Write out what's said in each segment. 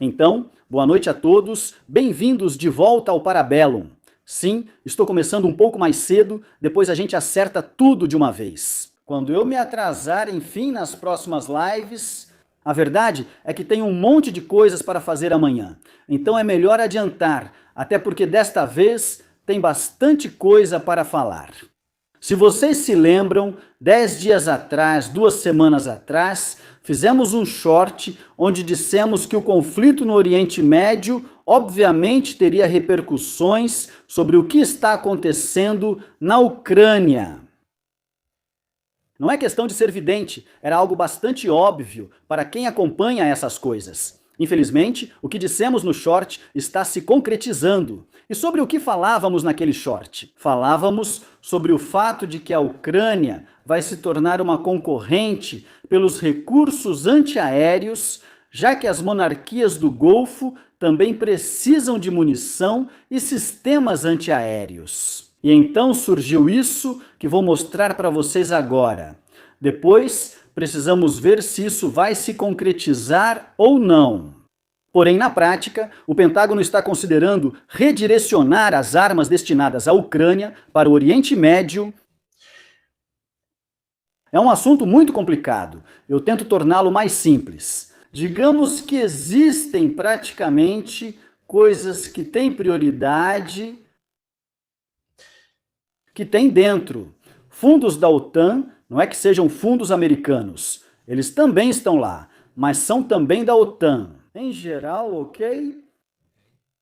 Então, boa noite a todos, bem-vindos de volta ao Parabellum. Sim, estou começando um pouco mais cedo, depois a gente acerta tudo de uma vez. Quando eu me atrasar, enfim, nas próximas lives, a verdade é que tenho um monte de coisas para fazer amanhã. Então é melhor adiantar, até porque desta vez tem bastante coisa para falar. Se vocês se lembram, 10 dias atrás, 2 semanas atrás, fizemos um short onde dissemos que o conflito no Oriente Médio obviamente teria repercussões sobre o que está acontecendo na Ucrânia. Não é questão de ser vidente, era algo bastante óbvio para quem acompanha essas coisas. Infelizmente, o que dissemos no short está se concretizando. E sobre o que falávamos naquele short? Falávamos sobre o fato de que a Ucrânia vai se tornar uma concorrente pelos recursos antiaéreos, já que as monarquias do Golfo também precisam de munição e sistemas antiaéreos. E então surgiu isso que vou mostrar para vocês agora. Depois, precisamos ver se isso vai se concretizar ou não. Porém, na prática, o Pentágono está considerando redirecionar as armas destinadas à Ucrânia para o Oriente Médio. É um assunto muito complicado. Eu tento torná-lo mais simples. Digamos que existem praticamente coisas que têm prioridade, que tem dentro. Fundos da OTAN, não é que sejam fundos americanos. Eles também estão lá, mas são também da OTAN. Em geral, ok?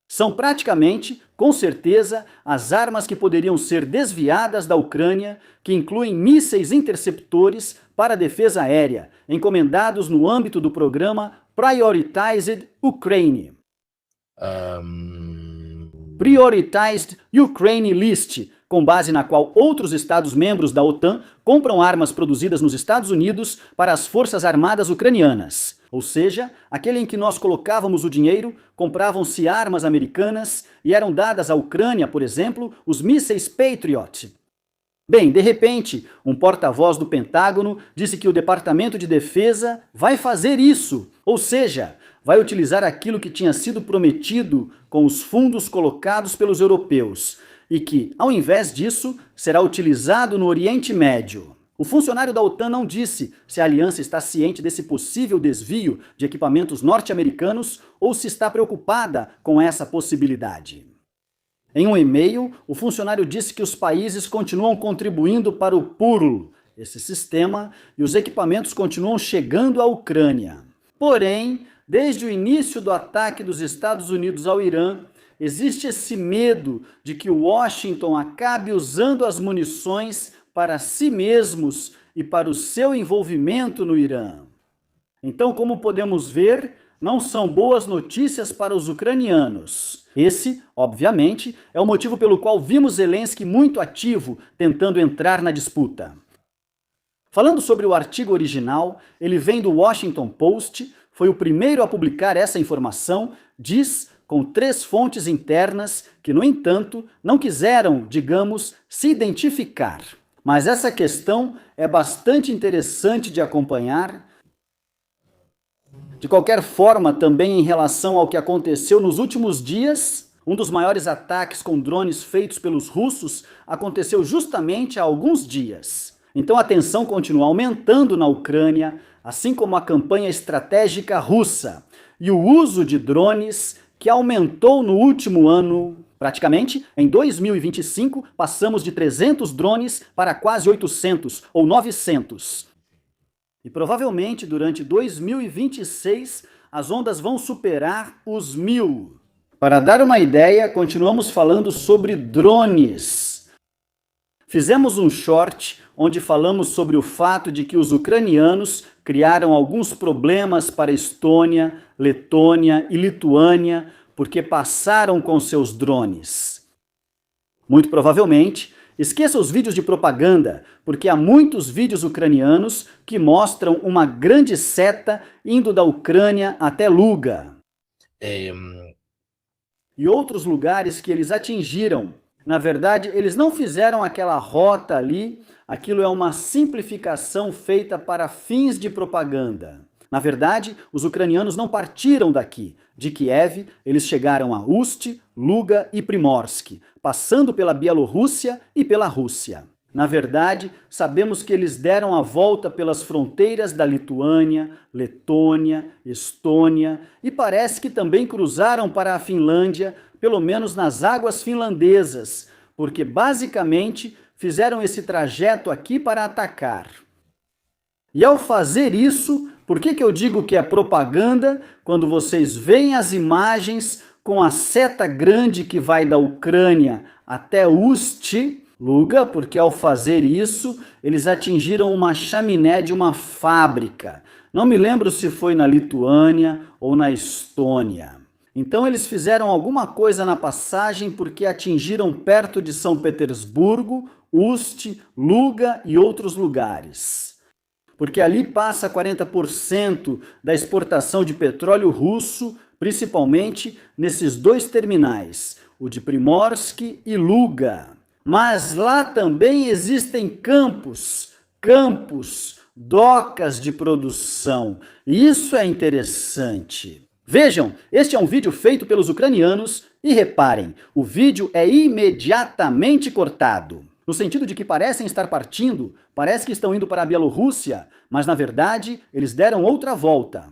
São praticamente, com certeza, as armas que poderiam ser desviadas da Ucrânia, que incluem mísseis interceptores para a defesa aérea, encomendados no âmbito do programa Prioritized Ukraine. Prioritized Ukraine List, com base na qual outros Estados-membros da OTAN compram armas produzidas nos Estados Unidos para as forças armadas ucranianas. Ou seja, aquele em que nós colocávamos o dinheiro, compravam-se armas americanas e eram dadas à Ucrânia, por exemplo, os mísseis Patriot. Bem, de repente, um porta-voz do Pentágono disse que o Departamento de Defesa vai fazer isso, ou seja, vai utilizar aquilo que tinha sido prometido com os fundos colocados pelos europeus, e que, ao invés disso, será utilizado no Oriente Médio. O funcionário da OTAN não disse se a aliança está ciente desse possível desvio de equipamentos norte-americanos ou se está preocupada com essa possibilidade. Em um e-mail, o funcionário disse que os países continuam contribuindo para o PURL, esse sistema, e os equipamentos continuam chegando à Ucrânia. Porém, desde o início do ataque dos Estados Unidos ao Irã, existe esse medo de que Washington acabe usando as munições para si mesmos e para o seu envolvimento no Irã. Então, como podemos ver, não são boas notícias para os ucranianos. Esse, obviamente, é o motivo pelo qual vimos Zelensky muito ativo, tentando entrar na disputa. Falando sobre o artigo original, ele vem do Washington Post, foi o primeiro a publicar essa informação, diz, com 3 fontes internas que, no entanto, não quiseram, digamos, se identificar. Mas essa questão é bastante interessante de acompanhar. De qualquer forma, também em relação ao que aconteceu nos últimos dias, um dos maiores ataques com drones feitos pelos russos aconteceu justamente há alguns dias. Então a tensão continua aumentando na Ucrânia, assim como a campanha estratégica russa e o uso de drones que aumentou no último ano. Praticamente, em 2025, passamos de 300 drones para quase 800 ou 900. E provavelmente, durante 2026, as ondas vão superar os 1000. Para dar uma ideia, continuamos falando sobre drones. Fizemos um short onde falamos sobre o fato de que os ucranianos criaram alguns problemas para Estônia, Letônia e Lituânia porque passaram com seus drones. Muito provavelmente, esqueça os vídeos de propaganda, porque há muitos vídeos ucranianos que mostram uma grande seta indo da Ucrânia até Luga. E outros lugares que eles atingiram. Na verdade, eles não fizeram aquela rota ali, aquilo é uma simplificação feita para fins de propaganda. Na verdade, os ucranianos não partiram daqui. De Kiev, eles chegaram a Ust, Luga e Primorsk, passando pela Bielorrússia e pela Rússia. Na verdade, sabemos que eles deram a volta pelas fronteiras da Lituânia, Letônia, Estônia e parece que também cruzaram para a Finlândia, pelo menos nas águas finlandesas, porque basicamente fizeram esse trajeto aqui para atacar. E ao fazer isso, por que eu digo que é propaganda? Quando vocês veem as imagens com a seta grande que vai da Ucrânia até Ust, Luga, porque ao fazer isso, eles atingiram uma chaminé de uma fábrica. Não me lembro se foi na Lituânia ou na Estônia. Então eles fizeram alguma coisa na passagem porque atingiram perto de São Petersburgo, Ust, Luga e outros lugares. Porque ali passa 40% da exportação de petróleo russo, principalmente nesses dois terminais, o de Primorsk e Luga. Mas lá também existem campos, docas de produção. E isso é interessante. Vejam, este é um vídeo feito pelos ucranianos e reparem, o vídeo é imediatamente cortado. No sentido de que parecem estar partindo, parece que estão indo para a Bielorrússia, mas na verdade eles deram outra volta.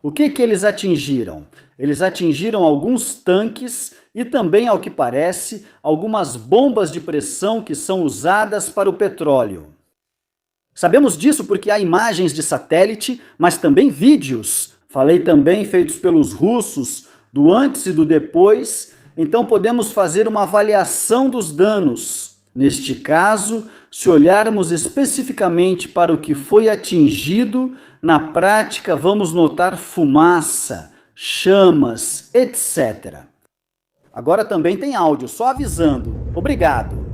O que eles atingiram? Eles atingiram alguns tanques e também, ao que parece, algumas bombas de pressão que são usadas para o petróleo. Sabemos disso porque há imagens de satélite, mas também vídeos. Falei também feitos pelos russos, do antes e do depois, então podemos fazer uma avaliação dos danos. Neste caso, se olharmos especificamente para o que foi atingido, na prática vamos notar fumaça, chamas, etc. Agora também tem áudio, só avisando. Obrigado.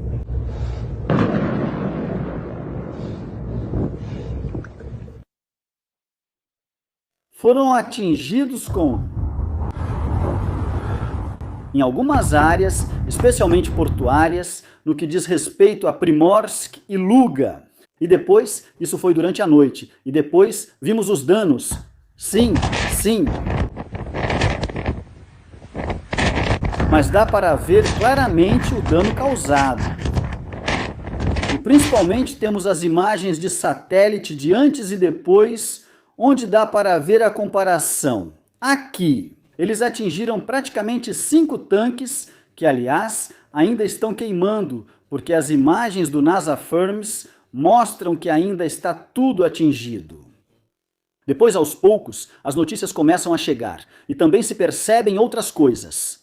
Foram atingidos em algumas áreas, especialmente portuárias, no que diz respeito a Primorsk e Luga. E depois, isso foi durante a noite, e depois vimos os danos. Sim. Mas dá para ver claramente o dano causado. E principalmente temos as imagens de satélite de antes e depois, onde dá para ver a comparação. Aqui, eles atingiram praticamente 5 tanques, que aliás ainda estão queimando, porque as imagens do NASA Firms mostram que ainda está tudo atingido. Depois, aos poucos, as notícias começam a chegar, e também se percebem outras coisas.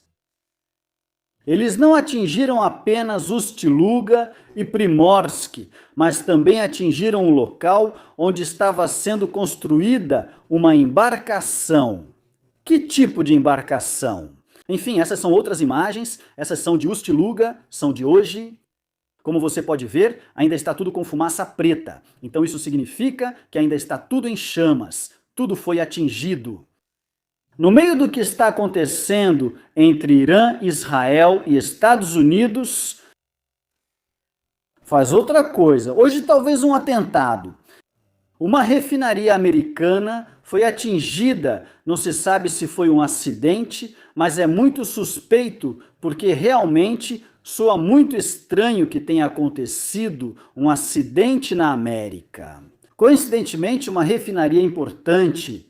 Eles não atingiram apenas Ust-Luga e Primorsk, mas também atingiram o local onde estava sendo construída uma embarcação. Que tipo de embarcação? Enfim, essas são outras imagens, essas são de Ust-Luga, são de hoje. Como você pode ver, ainda está tudo com fumaça preta. Então isso significa que ainda está tudo em chamas, tudo foi atingido. No meio do que está acontecendo entre Irã, Israel e Estados Unidos, faz outra coisa. Hoje talvez um atentado. Uma refinaria americana foi atingida, não se sabe se foi um acidente, mas é muito suspeito porque realmente soa muito estranho que tenha acontecido um acidente na América. Coincidentemente, uma refinaria importante,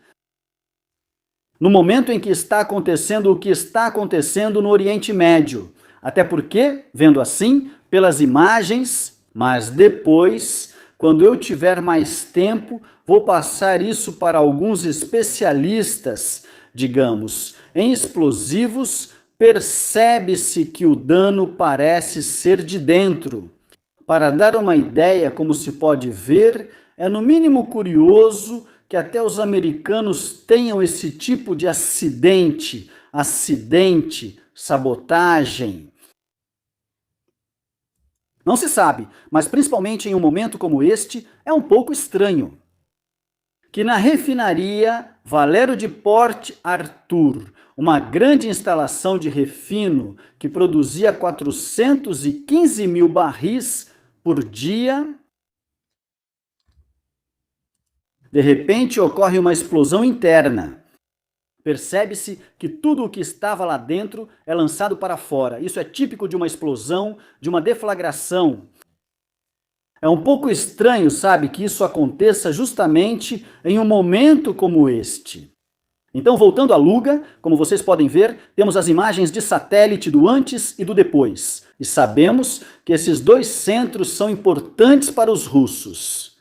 no momento em que está acontecendo o que está acontecendo no Oriente Médio. Até porque, vendo assim, pelas imagens, mas depois, quando eu tiver mais tempo, vou passar isso para alguns especialistas, digamos, em explosivos, percebe-se que o dano parece ser de dentro. Para dar uma ideia, como se pode ver, é no mínimo curioso que até os americanos tenham esse tipo de acidente, sabotagem. Não se sabe, mas principalmente em um momento como este, é um pouco estranho. Que na refinaria Valero de Port Arthur, uma grande instalação de refino que produzia 415 mil barris por dia, De repente ocorre uma explosão interna. Percebe-se que tudo o que estava lá dentro é lançado para fora. Isso é típico de uma explosão, de uma deflagração. É um pouco estranho, sabe, que isso aconteça justamente em um momento como este. Então, voltando à Luga, como vocês podem ver, temos as imagens de satélite do antes e do depois. E sabemos que esses dois centros são importantes para os russos.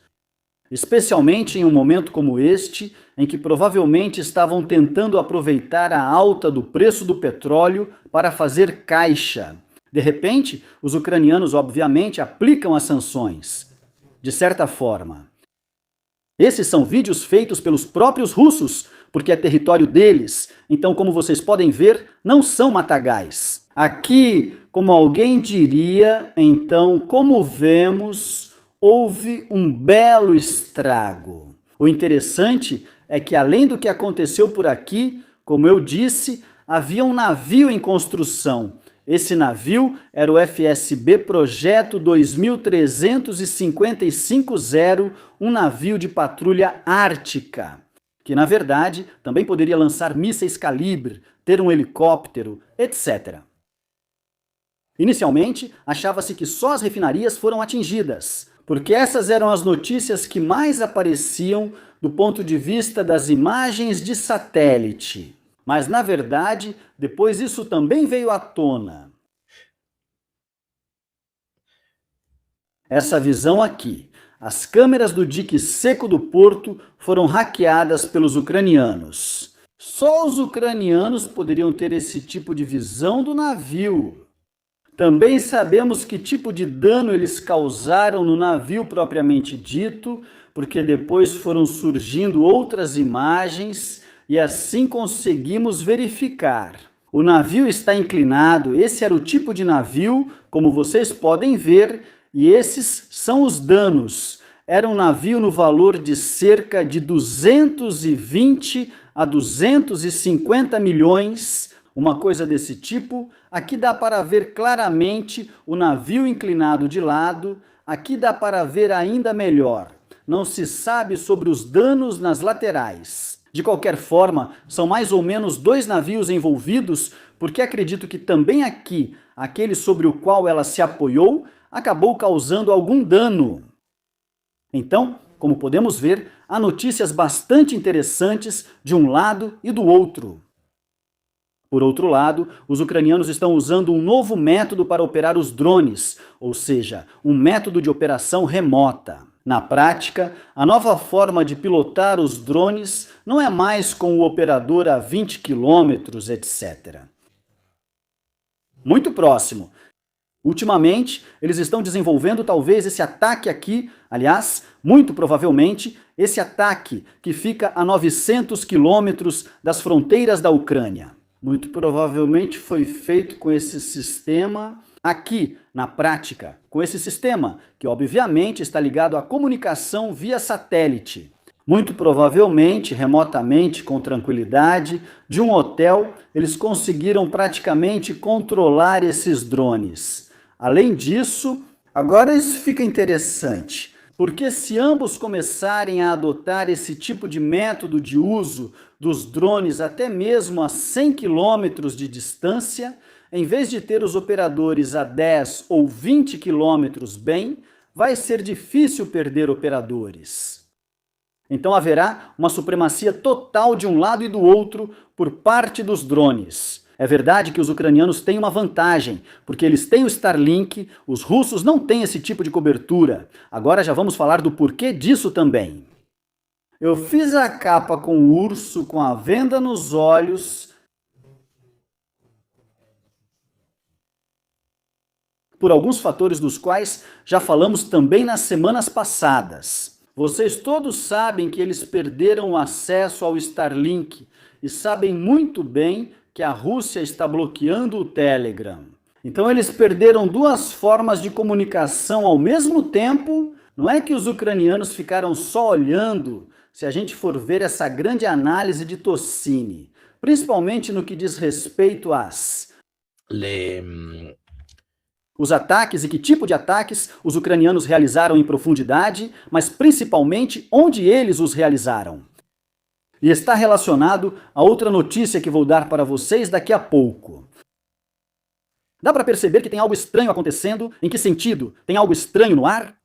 Especialmente em um momento como este, em que provavelmente estavam tentando aproveitar a alta do preço do petróleo para fazer caixa. De repente, os ucranianos obviamente aplicam as sanções, de certa forma. Esses são vídeos feitos pelos próprios russos, porque é território deles. Então, como vocês podem ver, não são matagais. Aqui, como alguém diria, então, como vemos, houve um belo estrago. O interessante é que, além do que aconteceu por aqui, como eu disse, havia um navio em construção. Esse navio era o FSB Projeto 2355-0, um navio de patrulha ártica, que na verdade também poderia lançar mísseis calibre, ter um helicóptero, etc. Inicialmente, achava-se que só as refinarias foram atingidas, porque essas eram as notícias que mais apareciam do ponto de vista das imagens de satélite. Mas, na verdade, depois isso também veio à tona. Essa visão aqui. As câmeras do dique seco do porto foram hackeadas pelos ucranianos. Só os ucranianos poderiam ter esse tipo de visão do navio. Também sabemos que tipo de dano eles causaram no navio propriamente dito, porque depois foram surgindo outras imagens e assim conseguimos verificar. O navio está inclinado, esse era o tipo de navio, como vocês podem ver, e esses são os danos. Era um navio no valor de cerca de 220 a 250 milhões, uma coisa desse tipo. Aqui dá para ver claramente o navio inclinado de lado, aqui dá para ver ainda melhor. Não se sabe sobre os danos nas laterais. De qualquer forma, são mais ou menos 2 navios envolvidos, porque acredito que também aqui, aquele sobre o qual ela se apoiou, acabou causando algum dano. Então, como podemos ver, há notícias bastante interessantes de um lado e do outro. Por outro lado, os ucranianos estão usando um novo método para operar os drones, ou seja, um método de operação remota. Na prática, a nova forma de pilotar os drones não é mais com o operador a 20 km, etc. Muito próximo. Ultimamente, eles estão desenvolvendo talvez esse ataque aqui, aliás, muito provavelmente, esse ataque que fica a 900 quilômetros das fronteiras da Ucrânia. Muito provavelmente foi feito com esse sistema aqui, na prática, com esse sistema, que obviamente está ligado à comunicação via satélite. Muito provavelmente, remotamente, com tranquilidade, de um hotel, eles conseguiram praticamente controlar esses drones. Além disso, agora isso fica interessante, porque se ambos começarem a adotar esse tipo de método de uso dos drones até mesmo a 100 quilômetros de distância, em vez de ter os operadores a 10 ou 20 quilômetros bem, vai ser difícil perder operadores. Então haverá uma supremacia total de um lado e do outro por parte dos drones. É verdade que os ucranianos têm uma vantagem, porque eles têm o Starlink, os russos não têm esse tipo de cobertura. Agora já vamos falar do porquê disso também. Eu fiz a capa com o urso com a venda nos olhos, por alguns fatores dos quais já falamos também nas semanas passadas. Vocês todos sabem que eles perderam o acesso ao Starlink e sabem muito bem que a Rússia está bloqueando o Telegram. Então eles perderam 2 formas de comunicação ao mesmo tempo. Não é que os ucranianos ficaram só olhando, se a gente for ver essa grande análise de Tossini, principalmente no que diz respeito às os ataques e que tipo de ataques os ucranianos realizaram em profundidade, mas principalmente onde eles os realizaram. E está relacionado a outra notícia que vou dar para vocês daqui a pouco. Dá para perceber que tem algo estranho acontecendo? Em que sentido? Tem algo estranho no ar?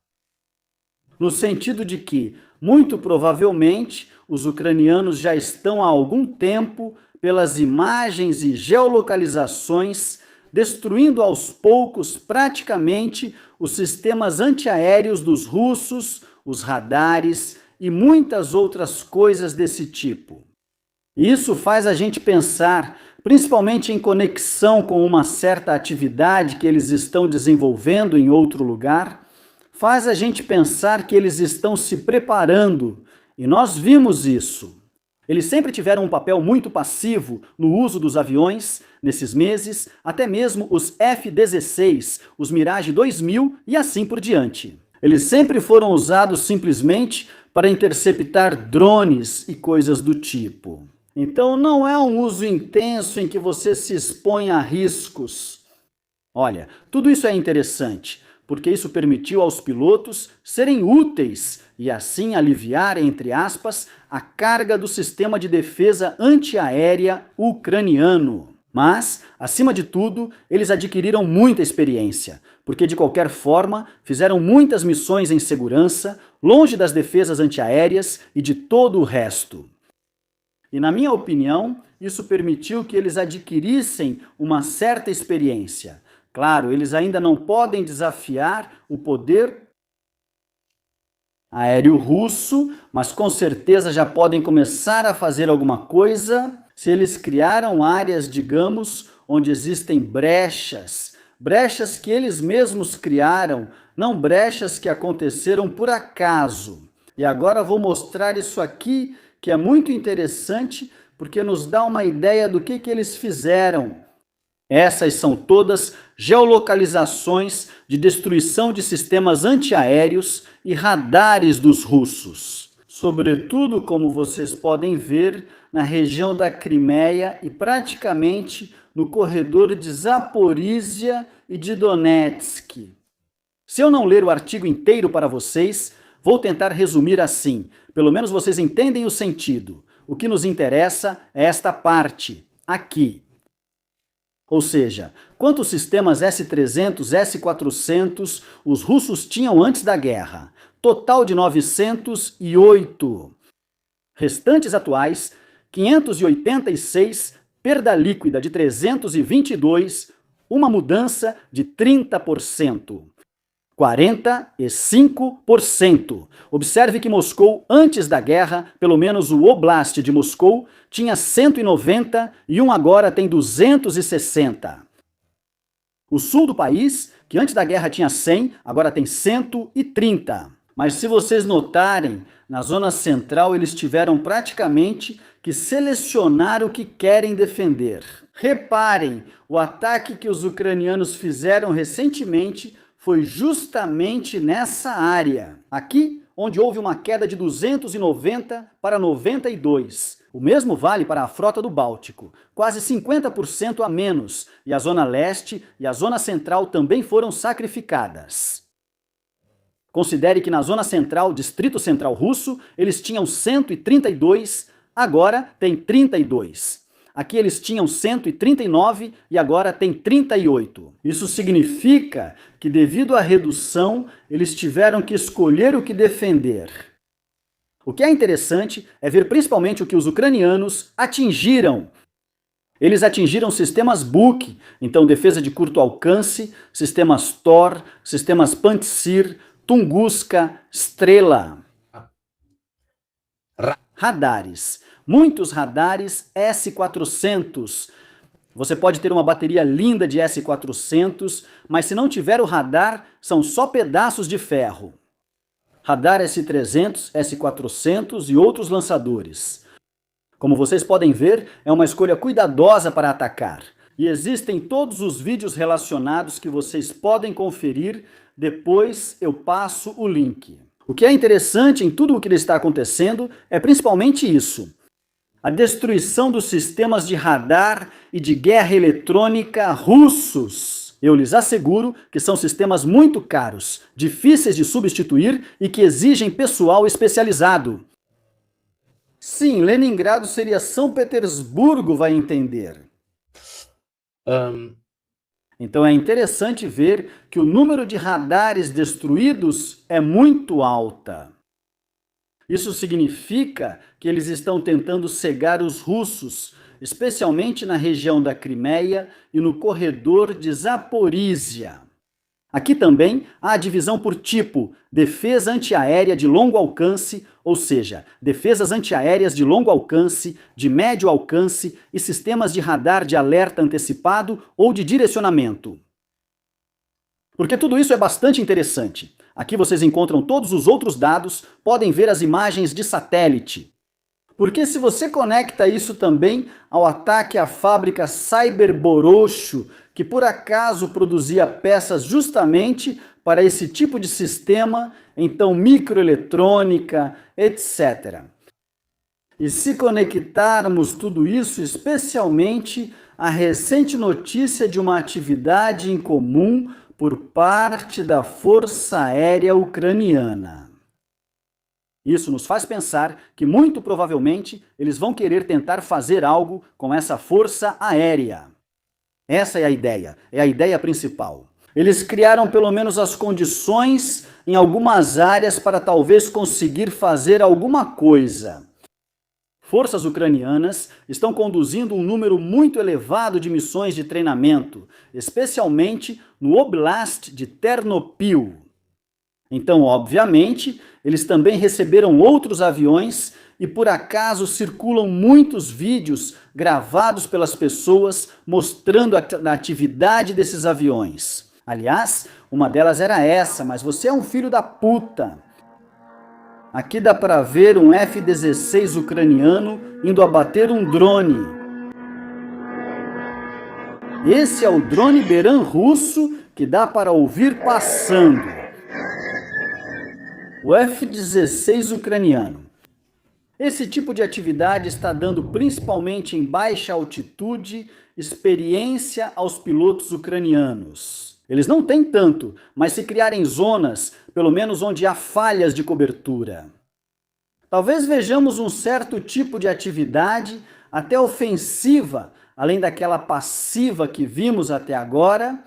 No sentido de que, muito provavelmente, os ucranianos já estão há algum tempo, pelas imagens e geolocalizações, destruindo aos poucos praticamente os sistemas antiaéreos dos russos, os radares e muitas outras coisas desse tipo. Isso faz a gente pensar, principalmente em conexão com uma certa atividade que eles estão desenvolvendo em outro lugar, faz a gente pensar que eles estão se preparando, e nós vimos isso. Eles sempre tiveram um papel muito passivo no uso dos aviões, nesses meses, até mesmo os F-16, os Mirage 2000 e assim por diante. Eles sempre foram usados simplesmente para interceptar drones e coisas do tipo. Então não é um uso intenso em que você se expõe a riscos. Olha, tudo isso é interessante, porque isso permitiu aos pilotos serem úteis e assim aliviar, entre aspas, a carga do sistema de defesa antiaérea ucraniano. Mas, acima de tudo, eles adquiriram muita experiência, porque de qualquer forma fizeram muitas missões em segurança, longe das defesas antiaéreas e de todo o resto. E na minha opinião, isso permitiu que eles adquirissem uma certa experiência. Claro, eles ainda não podem desafiar o poder aéreo russo, mas com certeza já podem começar a fazer alguma coisa se eles criaram áreas, digamos, onde existem brechas que eles mesmos criaram, não brechas que aconteceram por acaso. E agora vou mostrar isso aqui, que é muito interessante, porque nos dá uma ideia do que eles fizeram. Essas são todas geolocalizações de destruição de sistemas antiaéreos e radares dos russos. Sobretudo, como vocês podem ver, na região da Crimeia e praticamente no corredor de Zaporizhia e de Donetsk. Se eu não ler o artigo inteiro para vocês, vou tentar resumir assim. Pelo menos vocês entendem o sentido. O que nos interessa é esta parte, aqui. Ou seja, quantos sistemas S-300, S-400 os russos tinham antes da guerra? Total de 908. Restantes atuais, 586, perda líquida de 322, uma mudança de 30%. 45%. Observe que Moscou, antes da guerra, pelo menos o Oblast de Moscou, tinha 190 e um agora tem 260. O sul do país, que antes da guerra tinha 100, agora tem 130. Mas se vocês notarem, na zona central eles tiveram praticamente que selecionar o que querem defender. Reparem, o ataque que os ucranianos fizeram recentemente foi justamente nessa área, aqui onde houve uma queda de 290 para 92. O mesmo vale para a frota do Báltico, quase 50% a menos, e a zona leste e a zona central também foram sacrificadas. Considere que na zona central, Distrito Central Russo, eles tinham 132, agora tem 32. Aqui eles tinham 139 e agora tem 38. Isso significa que, devido à redução, eles tiveram que escolher o que defender. O que é interessante é ver principalmente o que os ucranianos atingiram. Eles atingiram sistemas Buk, então defesa de curto alcance, sistemas Tor, sistemas Pantsir, Tunguska, Strela. Radares. Muitos radares S-400. Você pode ter uma bateria linda de S-400, mas se não tiver o radar, são só pedaços de ferro. Radar S-300, S-400 e outros lançadores. Como vocês podem ver, é uma escolha cuidadosa para atacar. E existem todos os vídeos relacionados que vocês podem conferir, depois eu passo o link. O que é interessante em tudo o que está acontecendo é principalmente isso. A destruição dos sistemas de radar e de guerra eletrônica russos. Eu lhes asseguro que são sistemas muito caros, difíceis de substituir e que exigem pessoal especializado. Sim, Leningrado seria São Petersburgo, vai entender. Então é interessante ver que o número de radares destruídos é muito alta. Isso significa que eles estão tentando cegar os russos, especialmente na região da Crimeia e no corredor de Zaporísia. Aqui também há a divisão por tipo: defesa antiaérea de longo alcance, ou seja, defesas antiaéreas de longo alcance, de médio alcance e sistemas de radar de alerta antecipado ou de direcionamento. Porque tudo isso é bastante interessante. Aqui vocês encontram todos os outros dados, podem ver as imagens de satélite. Porque se você conecta isso também ao ataque à fábrica Cyberborosho, que por acaso produzia peças justamente para esse tipo de sistema, então microeletrônica, etc. E se conectarmos tudo isso, especialmente à recente notícia de uma atividade em comum por parte da Força Aérea Ucraniana. Isso nos faz pensar que, muito provavelmente, eles vão querer tentar fazer algo com essa força aérea. Essa é a ideia principal. Eles criaram pelo menos as condições em algumas áreas para talvez conseguir fazer alguma coisa. Forças ucranianas estão conduzindo um número muito elevado de missões de treinamento, especialmente no Oblast de Ternopil. Então, obviamente, eles também receberam outros aviões e por acaso circulam muitos vídeos gravados pelas pessoas mostrando a atividade desses aviões. Aliás, uma delas era essa: mas você é um filho da puta. Aqui dá para ver um F-16 ucraniano indo abater um drone. Esse é o drone Beran russo que dá para ouvir passando. O F-16 ucraniano. Esse tipo de atividade está dando, principalmente em baixa altitude, experiência aos pilotos ucranianos. Eles não têm tanto, mas se criarem zonas, pelo menos onde há falhas de cobertura. Talvez vejamos um certo tipo de atividade, até ofensiva, além daquela passiva que vimos até agora.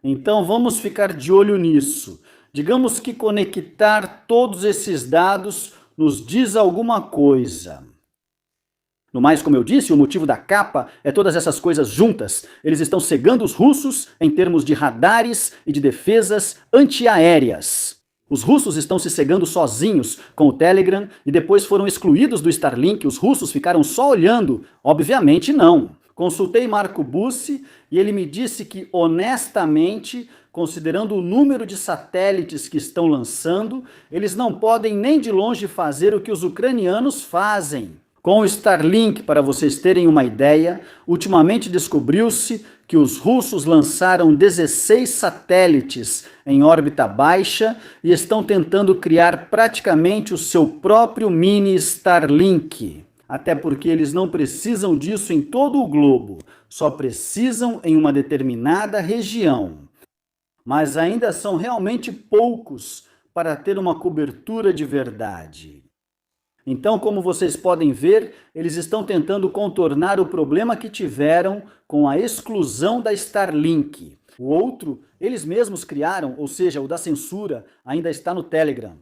Então vamos ficar de olho nisso. Digamos que conectar todos esses dados nos diz alguma coisa. No mais, como eu disse, o motivo da capa é todas essas coisas juntas. Eles estão cegando os russos em termos de radares e de defesas antiaéreas. Os russos estão se cegando sozinhos com o Telegram e depois foram excluídos do Starlink. Os russos ficaram só olhando? Obviamente não. Consultei Marco Bussi e ele me disse que, honestamente, considerando o número de satélites que estão lançando, eles não podem nem de longe fazer o que os ucranianos fazem. Com o Starlink, para vocês terem uma ideia, ultimamente descobriu-se que os russos lançaram 16 satélites em órbita baixa e estão tentando criar praticamente o seu próprio mini Starlink. Até porque eles não precisam disso em todo o globo, só precisam em uma determinada região. Mas ainda são realmente poucos para ter uma cobertura de verdade. Então, como vocês podem ver, eles estão tentando contornar o problema que tiveram com a exclusão da Starlink. O outro, eles mesmos criaram, ou seja, o da censura, ainda está no Telegram.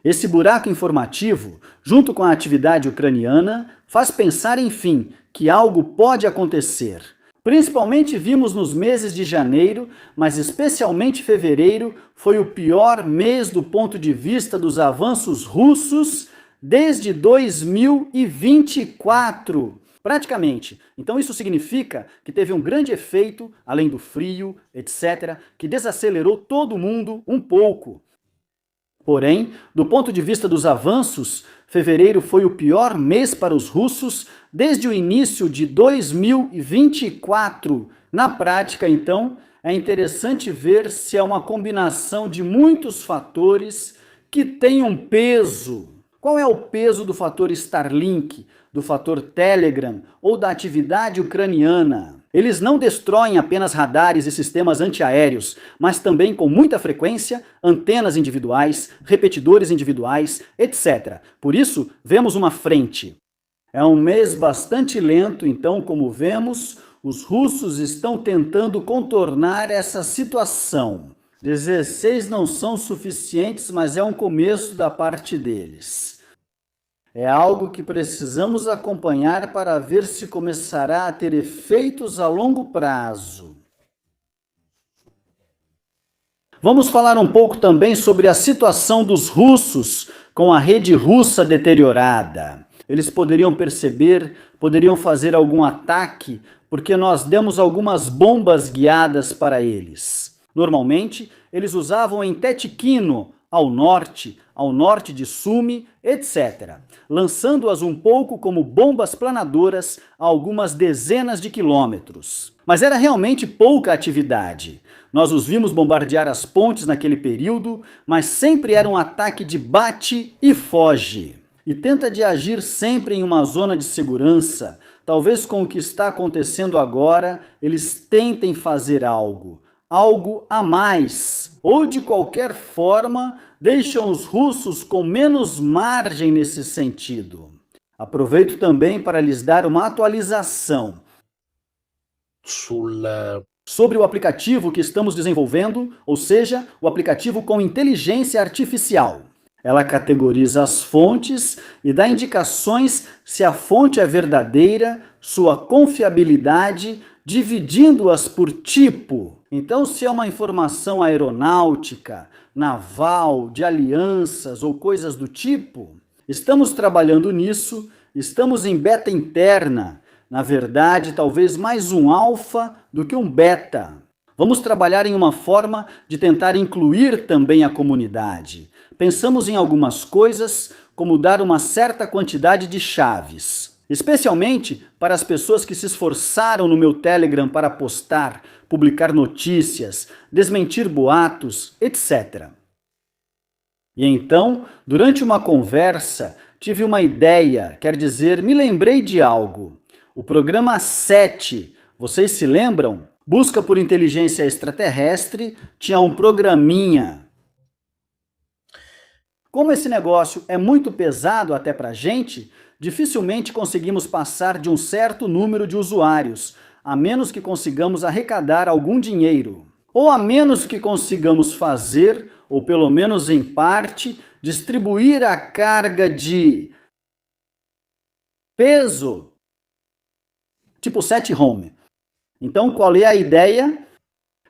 Esse buraco informativo, junto com a atividade ucraniana, faz pensar, enfim, que algo pode acontecer. Principalmente vimos nos meses de janeiro, mas especialmente fevereiro foi o pior mês do ponto de vista dos avanços russos desde 2024, praticamente. Então isso significa que teve um grande efeito, além do frio, etc., que desacelerou todo mundo um pouco. Porém, do ponto de vista dos avanços, fevereiro foi o pior mês para os russos desde o início de 2024. Na prática, então, é interessante ver se é uma combinação de muitos fatores que tem um peso. Qual é o peso do fator Starlink, do fator Telegram ou da atividade ucraniana? Eles não destroem apenas radares e sistemas antiaéreos, mas também, com muita frequência, antenas individuais, repetidores individuais, etc. Por isso, vemos uma frente. É um mês bastante lento, então, como vemos, os russos estão tentando contornar essa situação. 16 não são suficientes, mas é um começo da parte deles. É algo que precisamos acompanhar para ver se começará a ter efeitos a longo prazo. Vamos falar um pouco também sobre a situação dos russos com a rede russa deteriorada. Eles poderiam perceber, poderiam fazer algum ataque, porque nós demos algumas bombas guiadas para eles. Normalmente, eles usavam em Tetikino, ao norte de Sumy, etc., lançando-as um pouco como bombas planadoras a algumas dezenas de quilômetros. Mas era realmente pouca atividade. Nós os vimos bombardear as pontes naquele período, mas sempre era um ataque de bate e foge. E tenta de agir sempre em uma zona de segurança. Talvez com o que está acontecendo agora, eles tentem fazer algo a mais, ou de qualquer forma, deixam os russos com menos margem nesse sentido. Aproveito também para lhes dar uma atualização sobre o aplicativo que estamos desenvolvendo, ou seja, o aplicativo com inteligência artificial. Ela categoriza as fontes e dá indicações se a fonte é verdadeira, sua confiabilidade, dividindo-as por tipo. Então, se é uma informação aeronáutica, naval, de alianças ou coisas do tipo, estamos trabalhando nisso, estamos em beta interna. Na verdade, talvez mais um alfa do que um beta. Vamos trabalhar em uma forma de tentar incluir também a comunidade. Pensamos em algumas coisas, como dar uma certa quantidade de chaves, especialmente para as pessoas que se esforçaram no meu Telegram para postar, publicar notícias, desmentir boatos, etc. E então, durante uma conversa, tive uma ideia, quer dizer, me lembrei de algo. O programa 7, vocês se lembram? Busca por inteligência extraterrestre, tinha um programinha. Como esse negócio é muito pesado até pra gente, dificilmente conseguimos passar de um certo número de usuários, a menos que consigamos arrecadar algum dinheiro. Ou a menos que consigamos fazer, ou pelo menos em parte, distribuir a carga de peso, tipo set home. Então, qual é a ideia?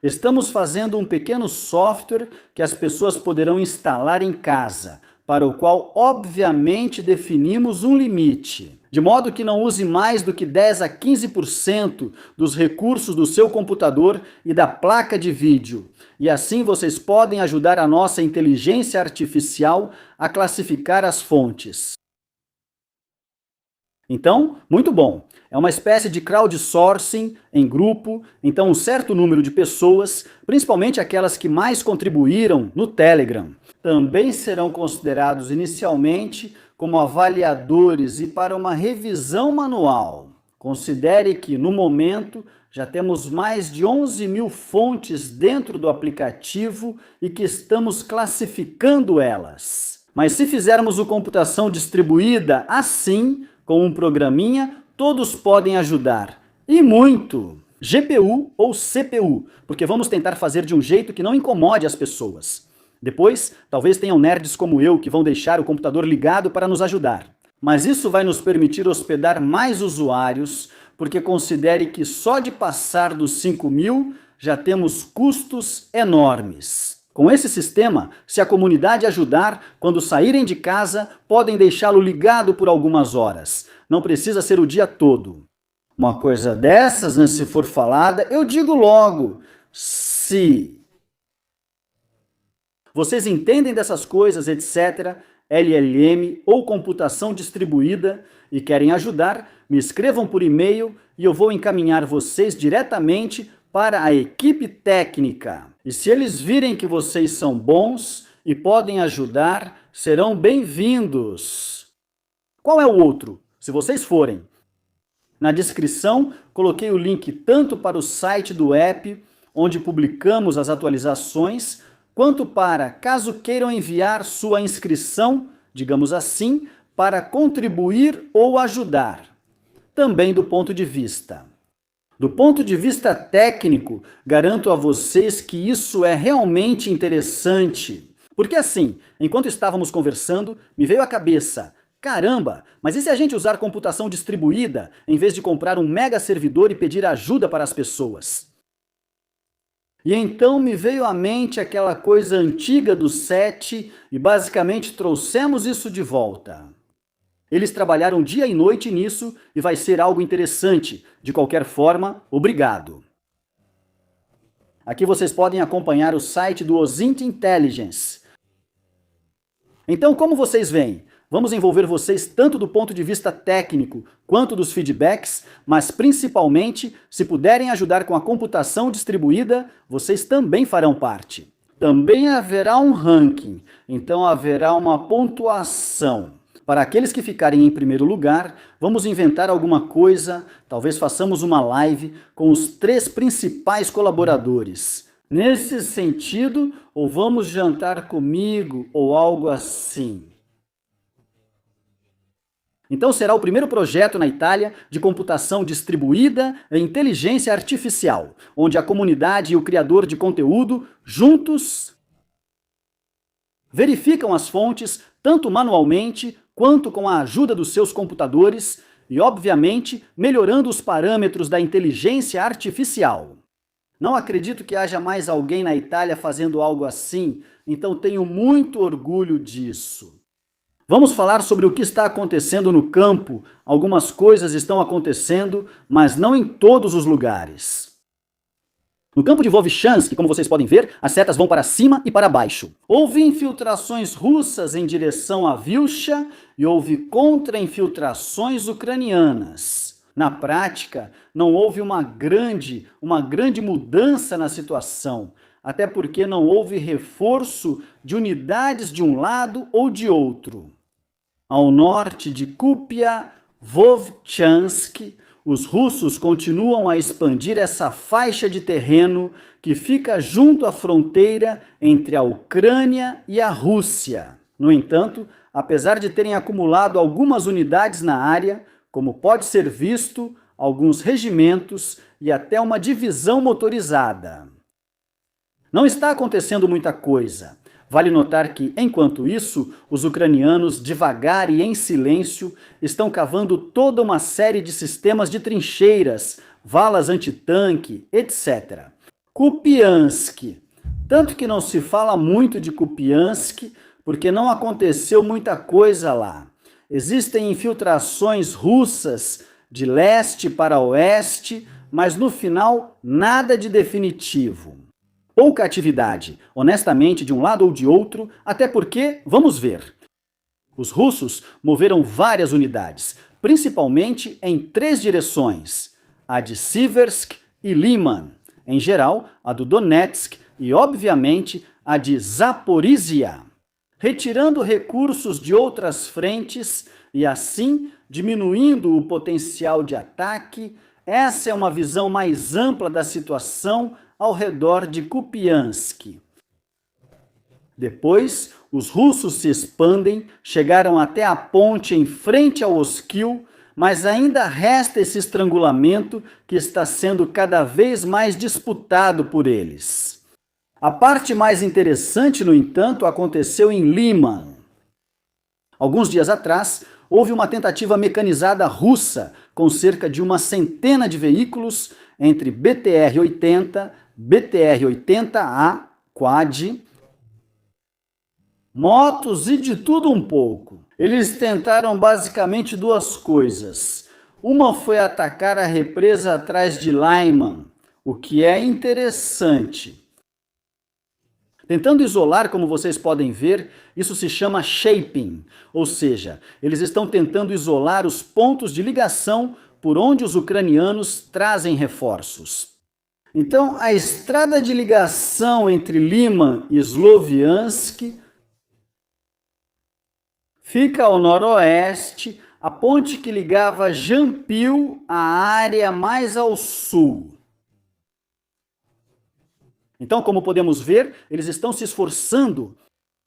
Estamos fazendo um pequeno software que as pessoas poderão instalar em casa, para o qual, obviamente, definimos um limite, de modo que não use mais do que 10 a 15% dos recursos do seu computador e da placa de vídeo. E assim vocês podem ajudar a nossa inteligência artificial a classificar as fontes. Então, muito bom. É uma espécie de crowdsourcing em grupo, então um certo número de pessoas, principalmente aquelas que mais contribuíram no Telegram, também serão considerados inicialmente como avaliadores e para uma revisão manual. Considere que, no momento, já temos mais de 11 mil fontes dentro do aplicativo e que estamos classificando elas. Mas se fizermos a computação distribuída assim, com um programinha, todos podem ajudar. E muito! GPU ou CPU, porque vamos tentar fazer de um jeito que não incomode as pessoas. Depois, talvez tenham nerds como eu que vão deixar o computador ligado para nos ajudar. Mas isso vai nos permitir hospedar mais usuários, porque considere que só de passar dos 5.000 já temos custos enormes. Com esse sistema, se a comunidade ajudar, quando saírem de casa, podem deixá-lo ligado por algumas horas. Não precisa ser o dia todo. Uma coisa dessas, né, se for falada, eu digo logo, se vocês entendem dessas coisas, etc., LLM ou computação distribuída e querem ajudar, me escrevam por e-mail e eu vou encaminhar vocês diretamente para a equipe técnica. E se eles virem que vocês são bons, e podem ajudar, serão bem-vindos. Qual é o outro? Se vocês forem. Na descrição, coloquei o link tanto para o site do app, onde publicamos as atualizações, quanto para, caso queiram enviar sua inscrição, digamos assim, para contribuir ou ajudar. Também do ponto de vista. Do ponto de vista técnico, garanto a vocês que isso é realmente interessante. Porque assim, enquanto estávamos conversando, me veio à cabeça: caramba, mas e se a gente usar computação distribuída, em vez de comprar um mega servidor e pedir ajuda para as pessoas? E então me veio à mente aquela coisa antiga do SET e basicamente trouxemos isso de volta. Eles trabalharam dia e noite nisso e vai ser algo interessante. De qualquer forma, obrigado. Aqui vocês podem acompanhar o site do Ozint Intelligence. Então, como vocês veem, vamos envolver vocês tanto do ponto de vista técnico quanto dos feedbacks, mas principalmente, se puderem ajudar com a computação distribuída, vocês também farão parte. Também haverá um ranking, então haverá uma pontuação. Para aqueles que ficarem em primeiro lugar, vamos inventar alguma coisa, talvez façamos uma live com os 3 principais colaboradores. Nesse sentido, ou vamos jantar comigo, ou algo assim. Então será o primeiro projeto na Itália de computação distribuída e inteligência artificial, onde a comunidade e o criador de conteúdo, juntos, verificam as fontes, tanto manualmente, quanto com a ajuda dos seus computadores e, obviamente, melhorando os parâmetros da inteligência artificial. Não acredito que haja mais alguém na Itália fazendo algo assim, então tenho muito orgulho disso. Vamos falar sobre o que está acontecendo no campo. Algumas coisas estão acontecendo, mas não em todos os lugares. No campo de Vovchansk, como vocês podem ver, as setas vão para cima e para baixo. Houve infiltrações russas em direção a Vilcha e houve contra-infiltrações ucranianas. Na prática, não houve uma grande mudança na situação, até porque não houve reforço de unidades de um lado ou de outro. Ao norte de Kupiansk-Vovchansk, os russos continuam a expandir essa faixa de terreno que fica junto à fronteira entre a Ucrânia e a Rússia. No entanto, apesar de terem acumulado algumas unidades na área, como pode ser visto, alguns regimentos e até uma divisão motorizada. Não está acontecendo muita coisa. Vale notar que, enquanto isso, os ucranianos, devagar e em silêncio, estão cavando toda uma série de sistemas de trincheiras, valas antitanque, etc. Kupiansk. Tanto que não se fala muito de Kupiansk, porque não aconteceu muita coisa lá. Existem infiltrações russas de leste para oeste, mas no final, nada de definitivo. Pouca atividade, honestamente, de um lado ou de outro, até porque, vamos ver. Os russos moveram várias unidades, principalmente em 3 direções, a de Siversk e Liman, em geral, a do Donetsk e, obviamente, a de Zaporizhia, retirando recursos de outras frentes e, assim, diminuindo o potencial de ataque. Essa é uma visão mais ampla da situação ao redor de Kupiansk. Depois, os russos se expandem, chegaram até a ponte em frente ao Oskil, mas ainda resta esse estrangulamento que está sendo cada vez mais disputado por eles. A parte mais interessante, no entanto, aconteceu em Liman. Alguns dias atrás, houve uma tentativa mecanizada russa com cerca de uma centena de veículos entre BTR-80, BTR-80A, Quad, motos e de tudo um pouco. Eles tentaram basicamente 2 coisas. Uma foi atacar a represa atrás de Lyman, o que é interessante. Tentando isolar, como vocês podem ver, isso se chama shaping, ou seja, eles estão tentando isolar os pontos de ligação por onde os ucranianos trazem reforços. Então, a estrada de ligação entre Liman e Sloviansk Fica ao noroeste a ponte que ligava Jampil à área mais ao sul. Então, como podemos ver, eles estão se esforçando.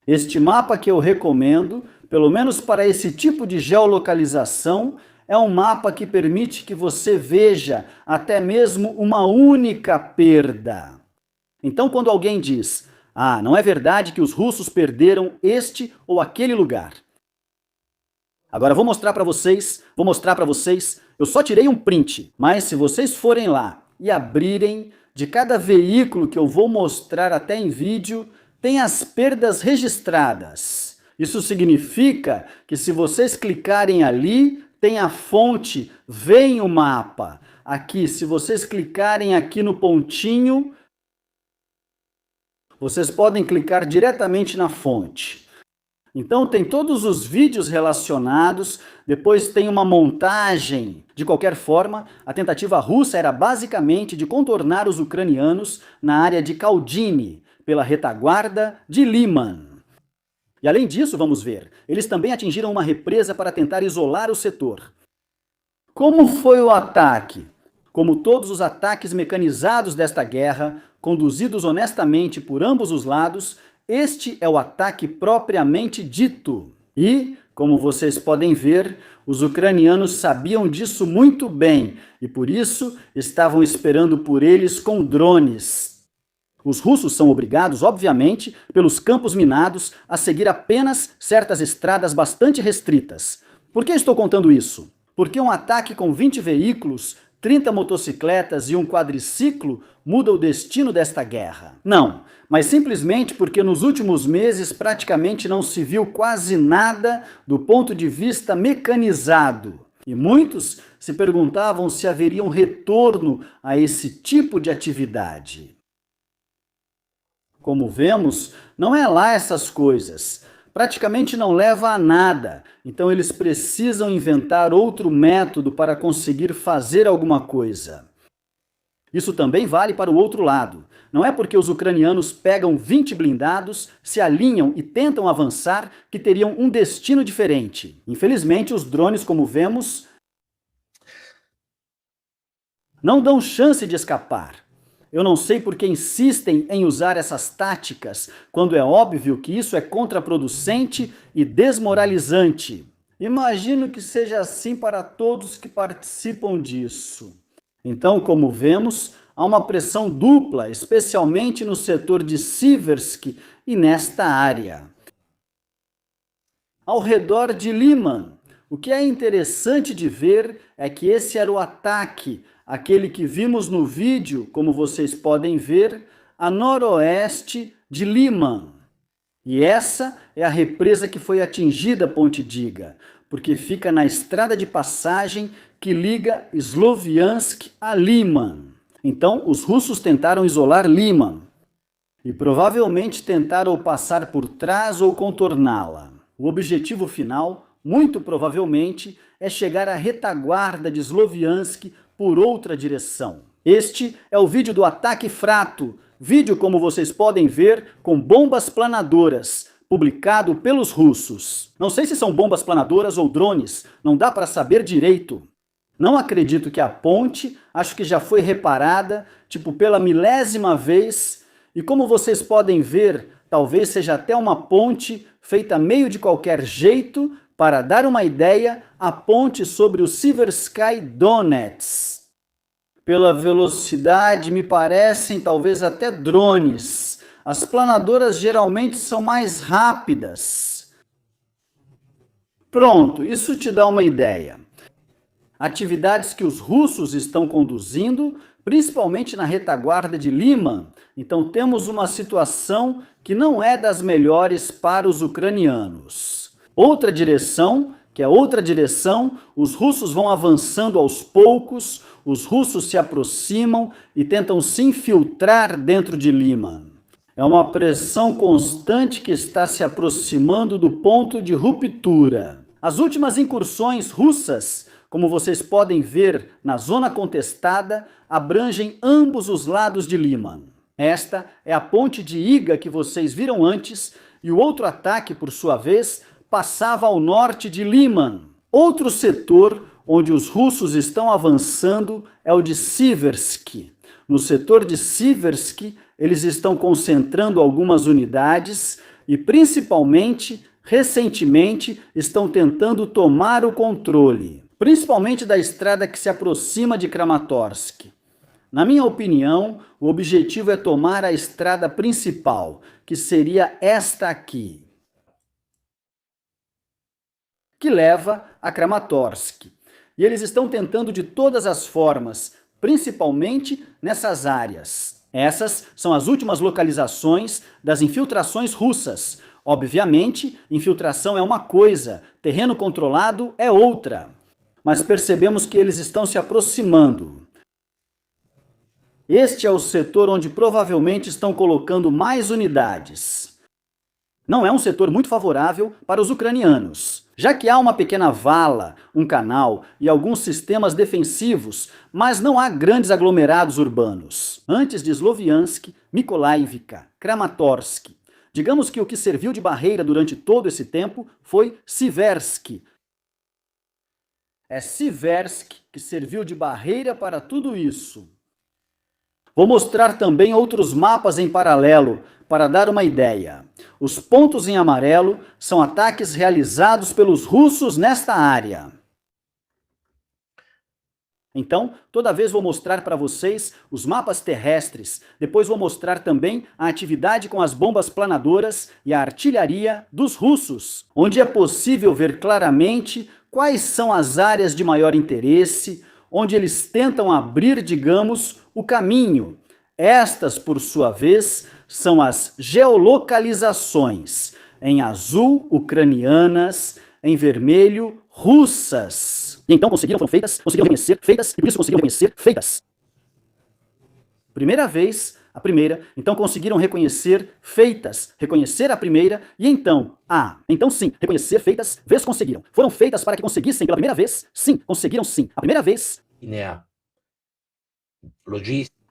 Este mapa que eu recomendo, pelo menos para esse tipo de geolocalização, é um mapa que permite que você veja até mesmo uma única perda. Então, quando alguém diz, não é verdade que os russos perderam este ou aquele lugar. Agora vou mostrar para vocês, eu só tirei um print, mas se vocês forem lá e abrirem, de cada veículo que eu vou mostrar até em vídeo, tem as perdas registradas. Isso significa que se vocês clicarem ali, tem a fonte, vem o mapa. Aqui, se vocês clicarem aqui no pontinho, vocês podem clicar diretamente na fonte. Então tem todos os vídeos relacionados, depois tem uma montagem. De qualquer forma, a tentativa russa era basicamente de contornar os ucranianos na área de Kaldini, pela retaguarda de Liman. E além disso, vamos ver, eles também atingiram uma represa para tentar isolar o setor. Como foi o ataque? Como todos os ataques mecanizados desta guerra, conduzidos honestamente por ambos os lados, este é o ataque propriamente dito. E, como vocês podem ver, os ucranianos sabiam disso muito bem e por isso estavam esperando por eles com drones. Os russos são obrigados, obviamente, pelos campos minados, a seguir apenas certas estradas bastante restritas. Por que estou contando isso? Porque um ataque com 20 veículos, 30 motocicletas e um quadriciclo muda o destino desta guerra. Não, mas simplesmente porque nos últimos meses praticamente não se viu quase nada do ponto de vista mecanizado. E muitos se perguntavam se haveria um retorno a esse tipo de atividade. Como vemos, não é lá essas coisas. Praticamente não leva a nada, então eles precisam inventar outro método para conseguir fazer alguma coisa. Isso também vale para o outro lado. Não é porque os ucranianos pegam 20 blindados, se alinham e tentam avançar que teriam um destino diferente. Infelizmente, os drones, como vemos, não dão chance de escapar. Eu não sei por que insistem em usar essas táticas, quando é óbvio que isso é contraproducente e desmoralizante. Imagino que seja assim para todos que participam disso. Então, como vemos, há uma pressão dupla, especialmente no setor de Siversk e nesta área. Ao redor de Liman, o que é interessante de ver é que esse era o ataque, aquele que vimos no vídeo, como vocês podem ver, a noroeste de Liman. E essa é a represa que foi atingida, Ponte Diga, porque fica na estrada de passagem que liga Sloviansk a Liman. Então, os russos tentaram isolar Liman e provavelmente tentaram passar por trás ou contorná-la. O objetivo final, muito provavelmente, é chegar à retaguarda de Sloviansk por outra direção. Este é o vídeo do ataque frato, vídeo, como vocês podem ver, com bombas planadoras, publicado pelos russos. Não sei se são bombas planadoras ou drones, não dá para saber direito. Não acredito que a ponte, acho que já foi reparada, pela milésima vez, e como vocês podem ver, talvez seja até uma ponte feita meio de qualquer jeito, para dar uma ideia, a ponte sobre o Siversky Donets. Pela velocidade, me parecem talvez até drones. As planadoras geralmente são mais rápidas. Pronto, isso te dá uma ideia. Atividades que os russos estão conduzindo, principalmente na retaguarda de Liman. Então temos uma situação que não é das melhores para os ucranianos. Outra direção, os russos vão avançando aos poucos, os russos se aproximam e tentam se infiltrar dentro de Liman. É uma pressão constante que está se aproximando do ponto de ruptura. As últimas incursões russas, como vocês podem ver na zona contestada, abrangem ambos os lados de Liman. Esta é a ponte de Iga que vocês viram antes, e o outro ataque, por sua vez, passava ao norte de Liman. Outro setor onde os russos estão avançando é o de Siversk. No setor de Siversk, eles estão concentrando algumas unidades e, principalmente, recentemente, estão tentando tomar o controle, principalmente da estrada que se aproxima de Kramatorsk. Na minha opinião, o objetivo é tomar a estrada principal, que seria esta aqui, que leva a Kramatorsk. E eles estão tentando de todas as formas, principalmente nessas áreas. Essas são as últimas localizações das infiltrações russas. Obviamente, infiltração é uma coisa, terreno controlado é outra. Mas percebemos que eles estão se aproximando. Este é o setor onde provavelmente estão colocando mais unidades. Não é um setor muito favorável para os ucranianos, já que há uma pequena vala, um canal e alguns sistemas defensivos, mas não há grandes aglomerados urbanos. Antes de Sloviansk, Mykolaiivka, Kramatorsk, digamos que o que serviu de barreira durante todo esse tempo foi Siversk. É Siversk que serviu de barreira para tudo isso. Vou mostrar também outros mapas em paralelo, para dar uma ideia. Os pontos em amarelo são ataques realizados pelos russos nesta área. Então, toda vez vou mostrar para vocês os mapas terrestres, depois vou mostrar também a atividade com as bombas planadoras e a artilharia dos russos, onde é possível ver claramente quais são as áreas de maior interesse, onde eles tentam abrir, digamos, o caminho. Estas, por sua vez, são as geolocalizações. Em azul, ucranianas, em vermelho, russas. E então conseguiram reconhecer feitas, e por isso conseguiram reconhecer feitas. Primeira vez, a primeira, então conseguiram reconhecer feitas, reconhecer a primeira, e então, então sim, reconhecer feitas, vez conseguiram. Foram feitas para que conseguissem pela primeira vez? Sim, conseguiram sim. A primeira vez.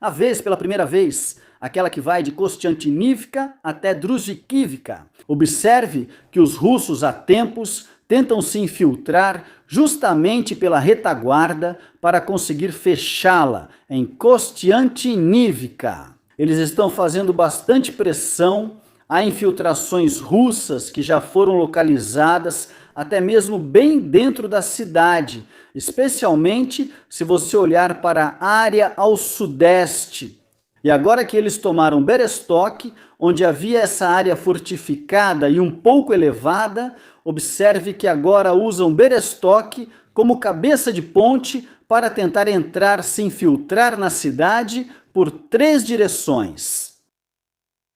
A vez pela primeira vez, aquela que vai de Kostiantynivka até Druzhkivka. Observe que os russos há tempos tentam se infiltrar justamente pela retaguarda para conseguir fechá-la em Kostiantynivka. Eles estão fazendo bastante pressão a infiltrações russas que já foram localizadas até mesmo bem dentro da cidade, especialmente se você olhar para a área ao sudeste. E agora que eles tomaram Bereztok, onde havia essa área fortificada e um pouco elevada, observe que agora usam Bereztok como cabeça de ponte para tentar entrar, se infiltrar na cidade por 3 direções.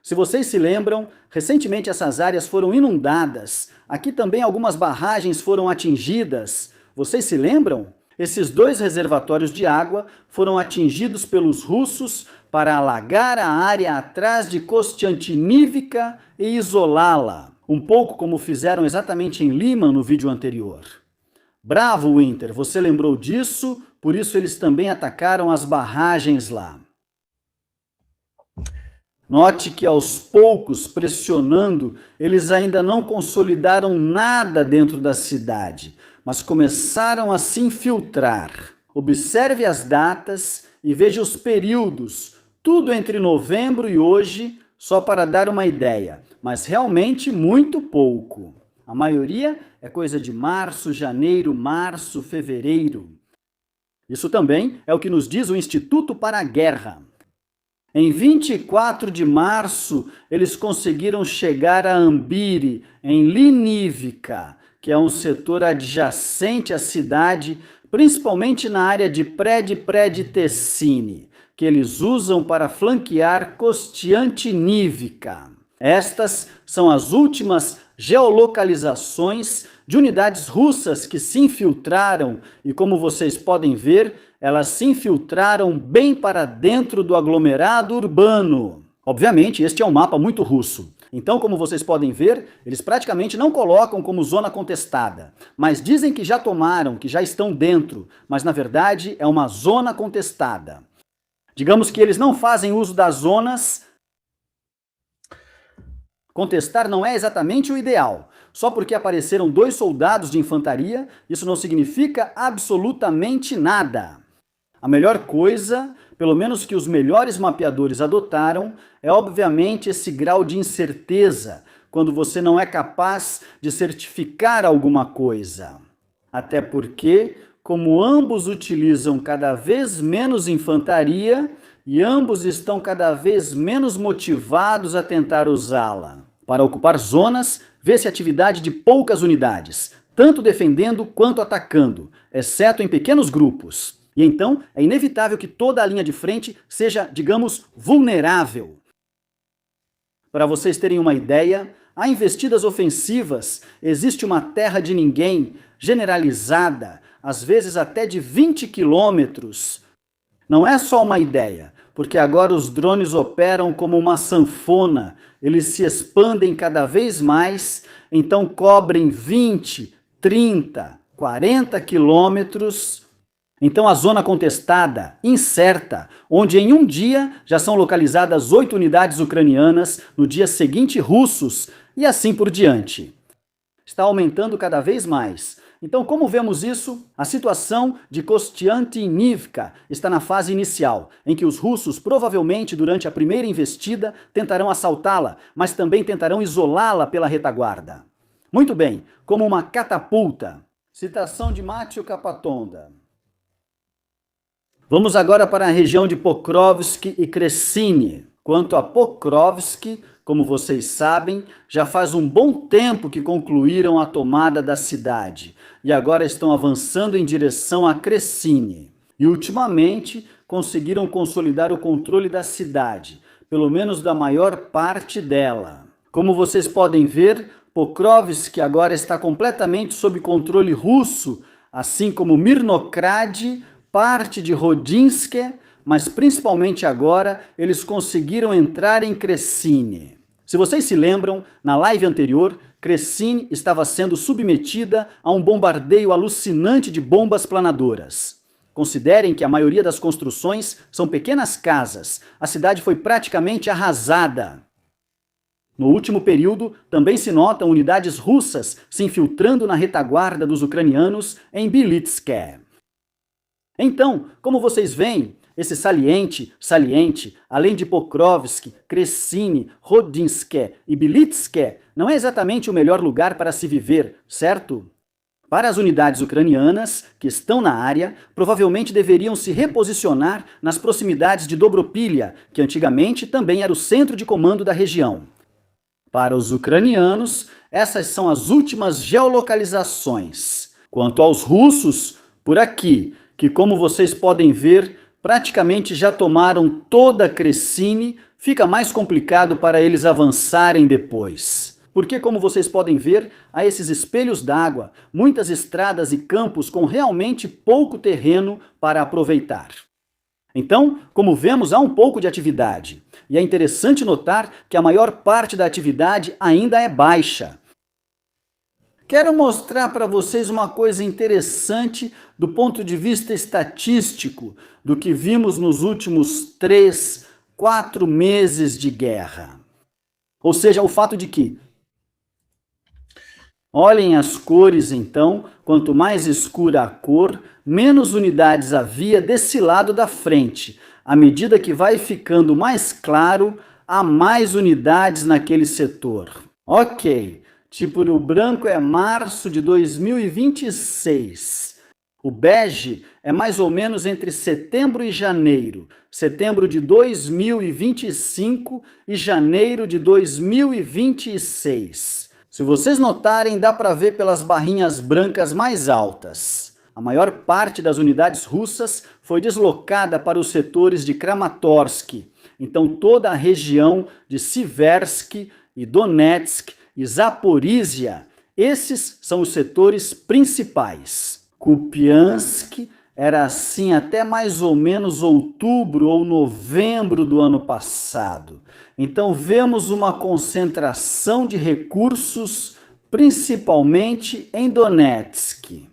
Se vocês se lembram, recentemente essas áreas foram inundadas. Aqui também algumas barragens foram atingidas. Vocês se lembram? Esses 2 reservatórios de água foram atingidos pelos russos para alagar a área atrás de Kostiantynivka e isolá-la. Um pouco como fizeram exatamente em Liman no vídeo anterior. Bravo, Winter, você lembrou disso, por isso eles também atacaram as barragens lá. Note que aos poucos, pressionando, eles ainda não consolidaram nada dentro da cidade, mas começaram a se infiltrar. Observe as datas e veja os períodos, tudo entre novembro e hoje, só para dar uma ideia, mas realmente muito pouco. A maioria é coisa de março, janeiro, março, fevereiro. Isso também é o que nos diz o Instituto para a Guerra. Em 24 de março, eles conseguiram chegar a Ambiri, em Linivka, que é um setor adjacente à cidade, principalmente na área de Pred-Tessini, que eles usam para flanquear Kostiantynivka. Estas são as últimas geolocalizações de unidades russas que se infiltraram e, como vocês podem ver, elas se infiltraram bem para dentro do aglomerado urbano. Obviamente, este é um mapa muito russo. Então, como vocês podem ver, eles praticamente não colocam como zona contestada, mas dizem que já tomaram, que já estão dentro, mas na verdade é uma zona contestada. Digamos que eles não fazem uso das zonas. Contestar não é exatamente o ideal. Só porque apareceram 2 soldados de infantaria, isso não significa absolutamente nada. A melhor coisa, pelo menos que os melhores mapeadores adotaram, é obviamente esse grau de incerteza, quando você não é capaz de certificar alguma coisa. Até porque, como ambos utilizam cada vez menos infantaria e ambos estão cada vez menos motivados a tentar usá-la. Para ocupar zonas, vê-se atividade de poucas unidades, tanto defendendo quanto atacando, exceto em pequenos grupos. E então, é inevitável que toda a linha de frente seja, digamos, vulnerável. Para vocês terem uma ideia, há investidas ofensivas, existe uma terra de ninguém, generalizada, às vezes até de 20 quilômetros. Não é só uma ideia, porque agora os drones operam como uma sanfona, eles se expandem cada vez mais, então cobrem 20, 30, 40 quilômetros. Então a zona contestada, incerta, onde em um dia já são localizadas 8 unidades ucranianas, no dia seguinte russos, e assim por diante. Está aumentando cada vez mais. Então, como vemos isso? A situação de Kostiantynivka está na fase inicial, em que os russos provavelmente durante a primeira investida tentarão assaltá-la, mas também tentarão isolá-la pela retaguarda. Muito bem, como uma catapulta. Citação de Matthew Capatonda. Vamos agora para a região de Pokrovsk e Kresiny. Quanto a Pokrovsk, como vocês sabem, já faz um bom tempo que concluíram a tomada da cidade e agora estão avançando em direção a Kresiny. E ultimamente conseguiram consolidar o controle da cidade, pelo menos da maior parte dela. Como vocês podem ver, Pokrovsk agora está completamente sob controle russo, assim como Mirnograd, parte de Rodinsk, mas principalmente agora eles conseguiram entrar em Kresiny. Se vocês se lembram, na live anterior, Kresiny estava sendo submetida a um bombardeio alucinante de bombas planadoras. Considerem que a maioria das construções são pequenas casas, a cidade foi praticamente arrasada. No último período, também se notam unidades russas se infiltrando na retaguarda dos ucranianos em Bilitsk. Então, como vocês veem, esse saliente, além de Pokrovsk, Kresiny, Rodinsk e Bilitsk, não é exatamente o melhor lugar para se viver, certo? Para as unidades ucranianas, que estão na área, provavelmente deveriam se reposicionar nas proximidades de Dobropilha, que antigamente também era o centro de comando da região. Para os ucranianos, essas são as últimas geolocalizações. Quanto aos russos, por aqui, que como vocês podem ver, praticamente já tomaram toda Kresiny, fica mais complicado para eles avançarem depois. Porque, como vocês podem ver, há esses espelhos d'água, muitas estradas e campos com realmente pouco terreno para aproveitar. Então, como vemos, há um pouco de atividade. E é interessante notar que a maior parte da atividade ainda é baixa. Quero mostrar para vocês uma coisa interessante do ponto de vista estatístico do que vimos nos últimos 3, 4 meses de guerra. Ou seja, o fato de que, olhem as cores então, quanto mais escura a cor, menos unidades havia desse lado da frente. À medida que vai ficando mais claro, há mais unidades naquele setor. Ok. Tipo, o branco é março de 2026. O bege é mais ou menos entre setembro e janeiro. Setembro de 2025 e janeiro de 2026. Se vocês notarem, dá para ver pelas barrinhas brancas mais altas. A maior parte das unidades russas foi deslocada para os setores de Kramatorsk. Então toda a região de Siversk e Donetsk e Zaporizhia, esses são os setores principais. Kupiansk era assim até mais ou menos outubro ou novembro do ano passado. Então vemos uma concentração de recursos, principalmente em Donetsk.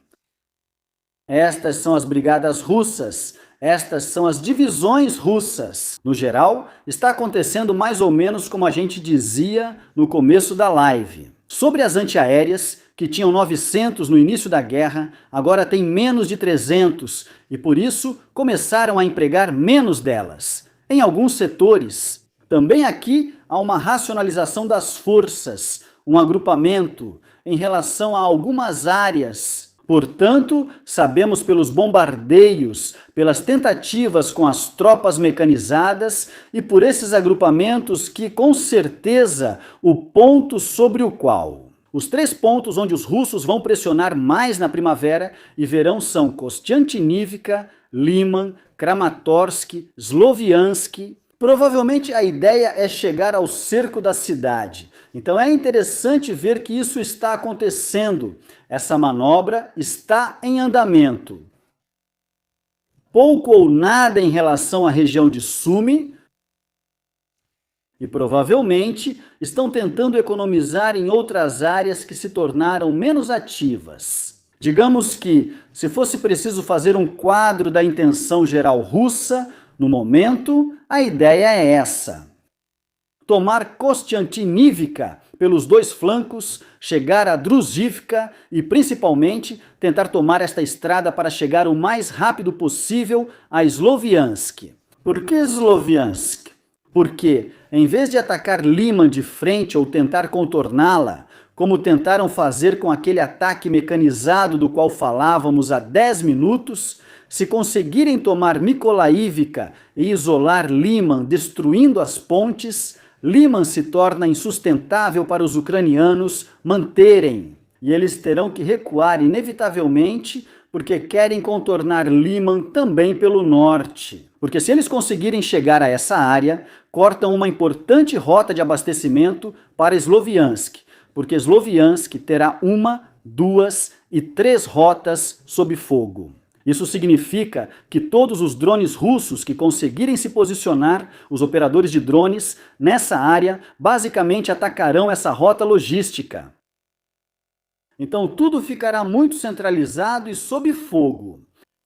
Estas são as brigadas russas. Estas são as divisões russas. No geral, está acontecendo mais ou menos como a gente dizia no começo da live. Sobre as antiaéreas, que tinham 900 no início da guerra, agora tem menos de 300 e por isso começaram a empregar menos delas. Em alguns setores, também aqui há uma racionalização das forças, um agrupamento em relação a algumas áreas. Portanto, sabemos pelos bombardeios, pelas tentativas com as tropas mecanizadas e por esses agrupamentos que, com certeza, o ponto sobre o qual os 3 pontos onde os russos vão pressionar mais na primavera e verão são Kostiantynivka, Liman, Kramatorsk, Sloviansk. Provavelmente a ideia é chegar ao cerco da cidade. Então é interessante ver que isso está acontecendo. Essa manobra está em andamento. Pouco ou nada em relação à região de Sumy, e provavelmente estão tentando economizar em outras áreas que se tornaram menos ativas. Digamos que, se fosse preciso fazer um quadro da intenção geral russa, no momento, a ideia é essa: tomar Kostiantynivka pelos 2 flancos, chegar a Druzhivka e, principalmente, tentar tomar esta estrada para chegar o mais rápido possível a Sloviansk. Por que Sloviansk? Porque, em vez de atacar Liman de frente ou tentar contorná-la, como tentaram fazer com aquele ataque mecanizado do qual falávamos há 10 minutos, se conseguirem tomar Nikolaivka e isolar Liman destruindo as pontes, Liman se torna insustentável para os ucranianos manterem, e eles terão que recuar inevitavelmente porque querem contornar Liman também pelo norte. Porque se eles conseguirem chegar a essa área, cortam uma importante rota de abastecimento para Sloviansk, porque Sloviansk terá 1, 2 e 3 rotas sob fogo. Isso significa que todos os drones russos que conseguirem se posicionar, os operadores de drones, nessa área, basicamente atacarão essa rota logística. Então tudo ficará muito centralizado e sob fogo.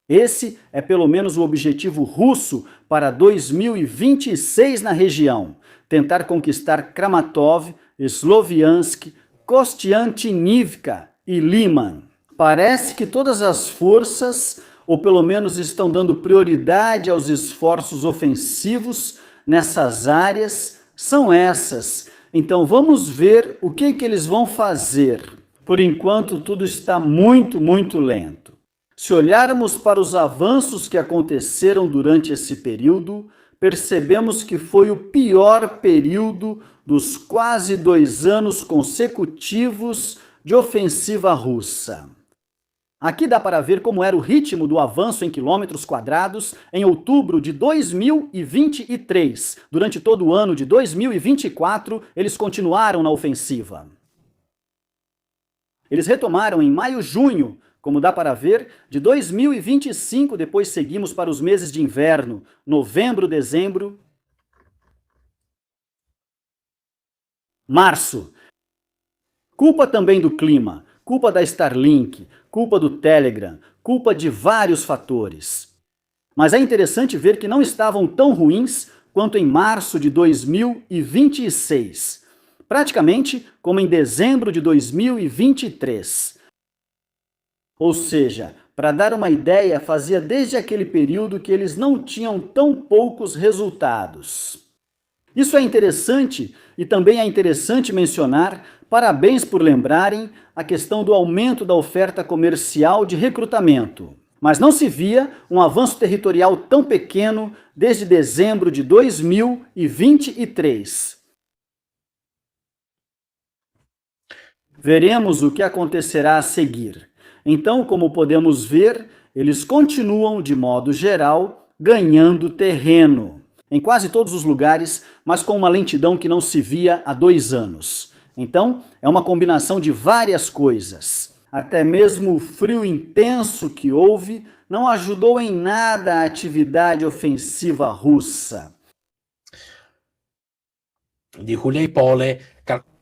Esse é pelo menos o objetivo russo para 2026 na região: tentar conquistar Kramatov, Sloviansk, Kostiantynivka e Liman. Parece que todas as forças, ou pelo menos estão dando prioridade aos esforços ofensivos nessas áreas, são essas. Então vamos ver o que eles vão fazer. Por enquanto tudo está muito lento. Se olharmos para os avanços que aconteceram durante esse período, percebemos que foi o pior período dos quase 2 anos consecutivos de ofensiva russa. Aqui dá para ver como era o ritmo do avanço em quilômetros quadrados em outubro de 2023. Durante todo o ano de 2024, eles continuaram na ofensiva. Eles retomaram em maio, junho, como dá para ver, de 2025, depois seguimos para os meses de inverno, novembro, dezembro, março. Culpa também do clima, culpa da Starlink, culpa do Telegram, culpa de vários fatores. Mas é interessante ver que não estavam tão ruins quanto em março de 2026. Praticamente como em dezembro de 2023. Ou seja, para dar uma ideia, fazia desde aquele período que eles não tinham tão poucos resultados. Isso é interessante e também é interessante mencionar, parabéns por lembrarem, a questão do aumento da oferta comercial de recrutamento. Mas não se via um avanço territorial tão pequeno desde dezembro de 2023. Veremos o que acontecerá a seguir. Então, como podemos ver, eles continuam, de modo geral, ganhando terreno. Em quase todos os lugares, mas com uma lentidão que não se via há 2 anos. Então, é uma combinação de várias coisas. Até mesmo o frio intenso que houve não ajudou em nada a atividade ofensiva russa. Di Gulyaipole.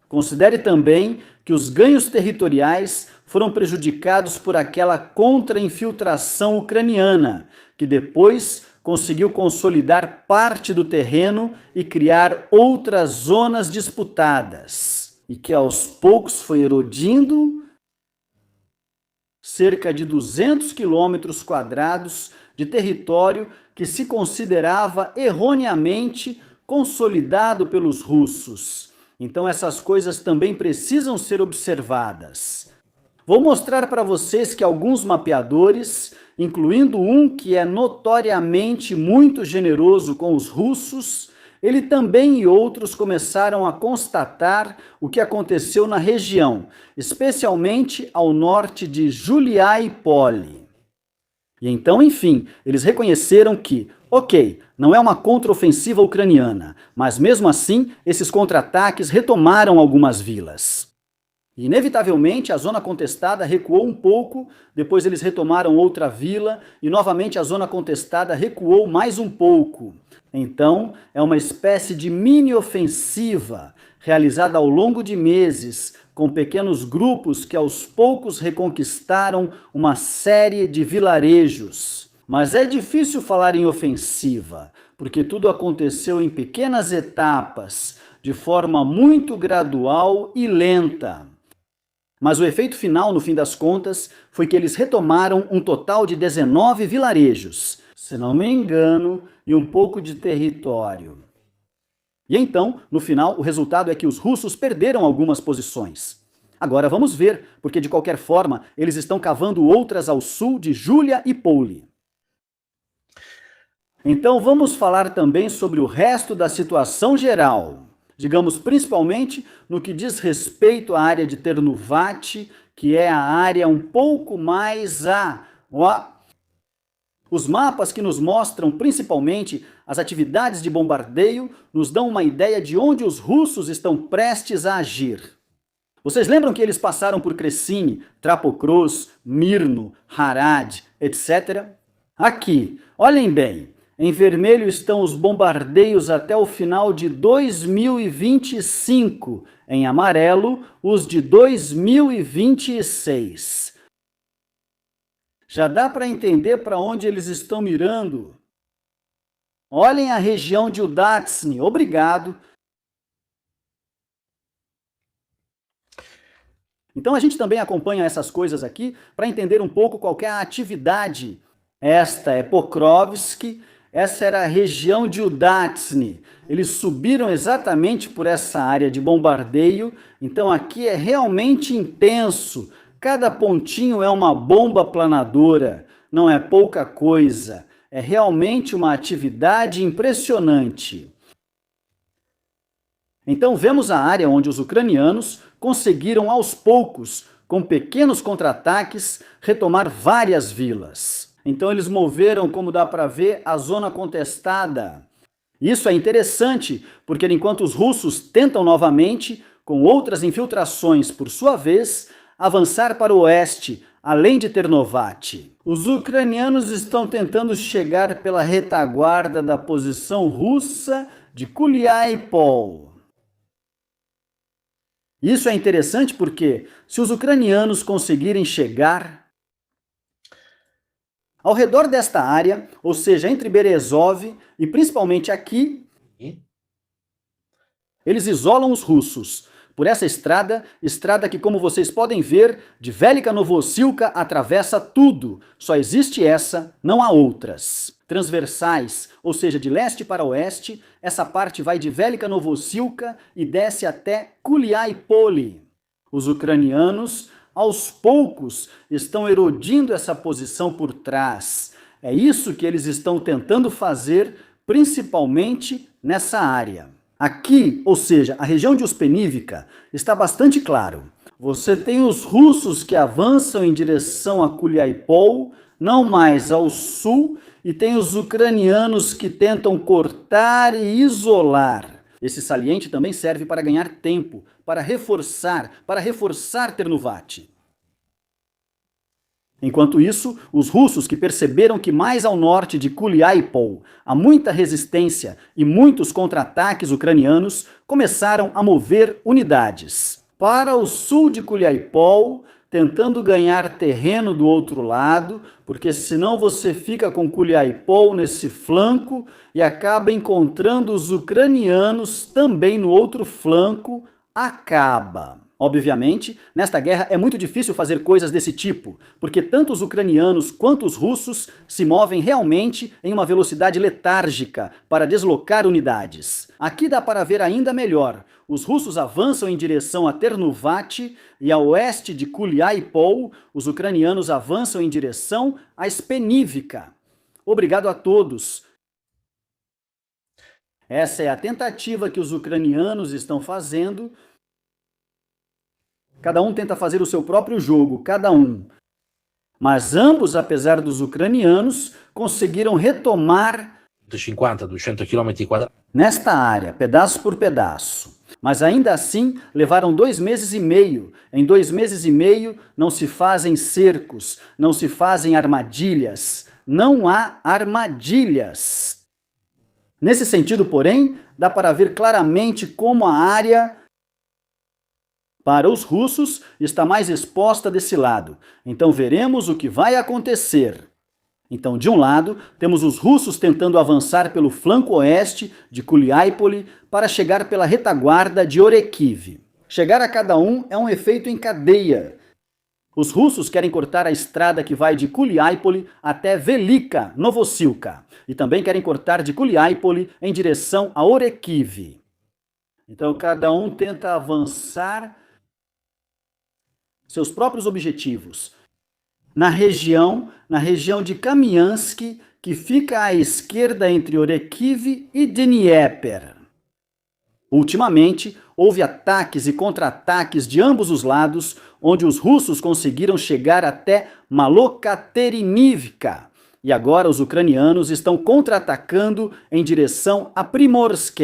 Considere também que os ganhos territoriais foram prejudicados por aquela contra-infiltração ucraniana, que depois conseguiu consolidar parte do terreno e criar outras zonas disputadas. e que aos poucos foi erodindo cerca de 200 quilômetros quadrados de território que se considerava erroneamente consolidado pelos russos. Então essas coisas também precisam ser observadas. Vou mostrar para vocês que alguns mapeadores, incluindo um que é notoriamente muito generoso com os russos, ele também e outros começaram a constatar o que aconteceu na região, especialmente ao norte de Juliai-Poli. E então, enfim, eles reconheceram que, ok, não é uma contraofensiva ucraniana, mas mesmo assim, esses contra-ataques retomaram algumas vilas. E, inevitavelmente, a zona contestada recuou um pouco, depois eles retomaram outra vila, e novamente a zona contestada recuou mais um pouco. Então, é uma espécie de mini-ofensiva, realizada ao longo de meses, com pequenos grupos que aos poucos reconquistaram uma série de vilarejos. Mas é difícil falar em ofensiva, porque tudo aconteceu em pequenas etapas, de forma muito gradual e lenta. Mas o efeito final, no fim das contas, foi que eles retomaram um total de 19 vilarejos, se não me engano, e um pouco de território. E então, no final, o resultado é que os russos perderam algumas posições. Agora vamos ver, porque de qualquer forma, eles estão cavando outras ao sul de Julia e Poli. Então vamos falar também sobre o resto da situação geral. Digamos principalmente no que diz respeito à área de Ternuvati, que é a área um pouco mais Os mapas que nos mostram principalmente as atividades de bombardeio nos dão uma ideia de onde os russos estão prestes a agir. Vocês lembram que eles passaram por Kresiny, Trapokros, Mirno, Harad, etc? Aqui, olhem bem. Em vermelho estão os bombardeios até o final de 2025. Em amarelo, os de 2026. Já dá para entender para onde eles estão mirando? Olhem a região de Udatsny. Obrigado. Então a gente também acompanha essas coisas aqui para entender um pouco qual é a atividade. Esta é Pokrovsk. Essa era a região de Udatsny. Eles subiram exatamente por essa área de bombardeio, então aqui é realmente intenso. Cada pontinho é uma bomba planadora, não é pouca coisa. É realmente uma atividade impressionante. Então vemos a área onde os ucranianos conseguiram aos poucos, com pequenos contra-ataques, retomar várias vilas. Então eles moveram, como dá para ver, a zona contestada. Isso é interessante, porque enquanto os russos tentam novamente, com outras infiltrações por sua vez, avançar para o oeste, além de Ternuvati. Os ucranianos estão tentando chegar pela retaguarda da posição russa de Kuliai-Pol. Isso é interessante porque, se os ucranianos conseguirem chegar ao redor desta área, ou seja, entre Berezov e principalmente aqui, eles isolam os russos. Por essa estrada que, como vocês podem ver, de Velika Novosilka atravessa tudo. Só existe essa, não há outras. Transversais, ou seja, de leste para oeste, essa parte vai de Velika Novosilka e desce até Kuliai-Poli. Os ucranianos, aos poucos, estão erodindo essa posição por trás. É isso que eles estão tentando fazer, principalmente nessa área. Aqui, ou seja, a região de Uspeniivka, está bastante claro. Você tem os russos que avançam em direção a Kuliai-Pol, não mais ao sul, e tem os ucranianos que tentam cortar e isolar. Esse saliente também serve para ganhar tempo, para reforçar Ternuvati. Enquanto isso, os russos que perceberam que mais ao norte de Kuliai-Pol há muita resistência e muitos contra-ataques ucranianos, começaram a mover unidades para o sul de Kuliai-Pol, tentando ganhar terreno do outro lado, porque senão você fica com Kuliai-Pol nesse flanco e acaba encontrando os ucranianos também no outro flanco, acaba. Obviamente, nesta guerra é muito difícil fazer coisas desse tipo, porque tanto os ucranianos quanto os russos se movem realmente em uma velocidade letárgica para deslocar unidades. Aqui dá para ver ainda melhor. Os russos avançam em direção a Ternuvati e a oeste de Kuliaipol, os ucranianos avançam em direção a Spenivka. Obrigado a todos. Essa é a tentativa que os ucranianos estão fazendo. Cada um tenta fazer o seu próprio jogo, cada um. Mas ambos, apesar dos ucranianos, conseguiram retomar 150, 200 km quadrati. nesta área, pedaço por pedaço. Mas ainda assim, levaram 2 meses e meio. Em 2 meses e meio, não se fazem cercos, não se fazem armadilhas. Não há armadilhas. Nesse sentido, porém, dá para ver claramente como a área para os russos está mais exposta desse lado. Então veremos o que vai acontecer. Então, de um lado, temos os russos tentando avançar pelo flanco oeste de Kuliaipol para chegar pela retaguarda de Orekiv. Chegar a cada um é um efeito em cadeia. Os russos querem cortar a estrada que vai de Kuliaipol até Velika Novosilka e também querem cortar de Kuliaipol em direção a Orekiv. Então, cada um tenta avançar seus próprios objetivos. Na região de Kamiansk, que fica à esquerda entre Orekiv e Dnieper. Ultimamente, houve ataques e contra-ataques de ambos os lados, onde os russos conseguiram chegar até Malokaterynivka. E agora os ucranianos estão contra-atacando em direção a Primorsk.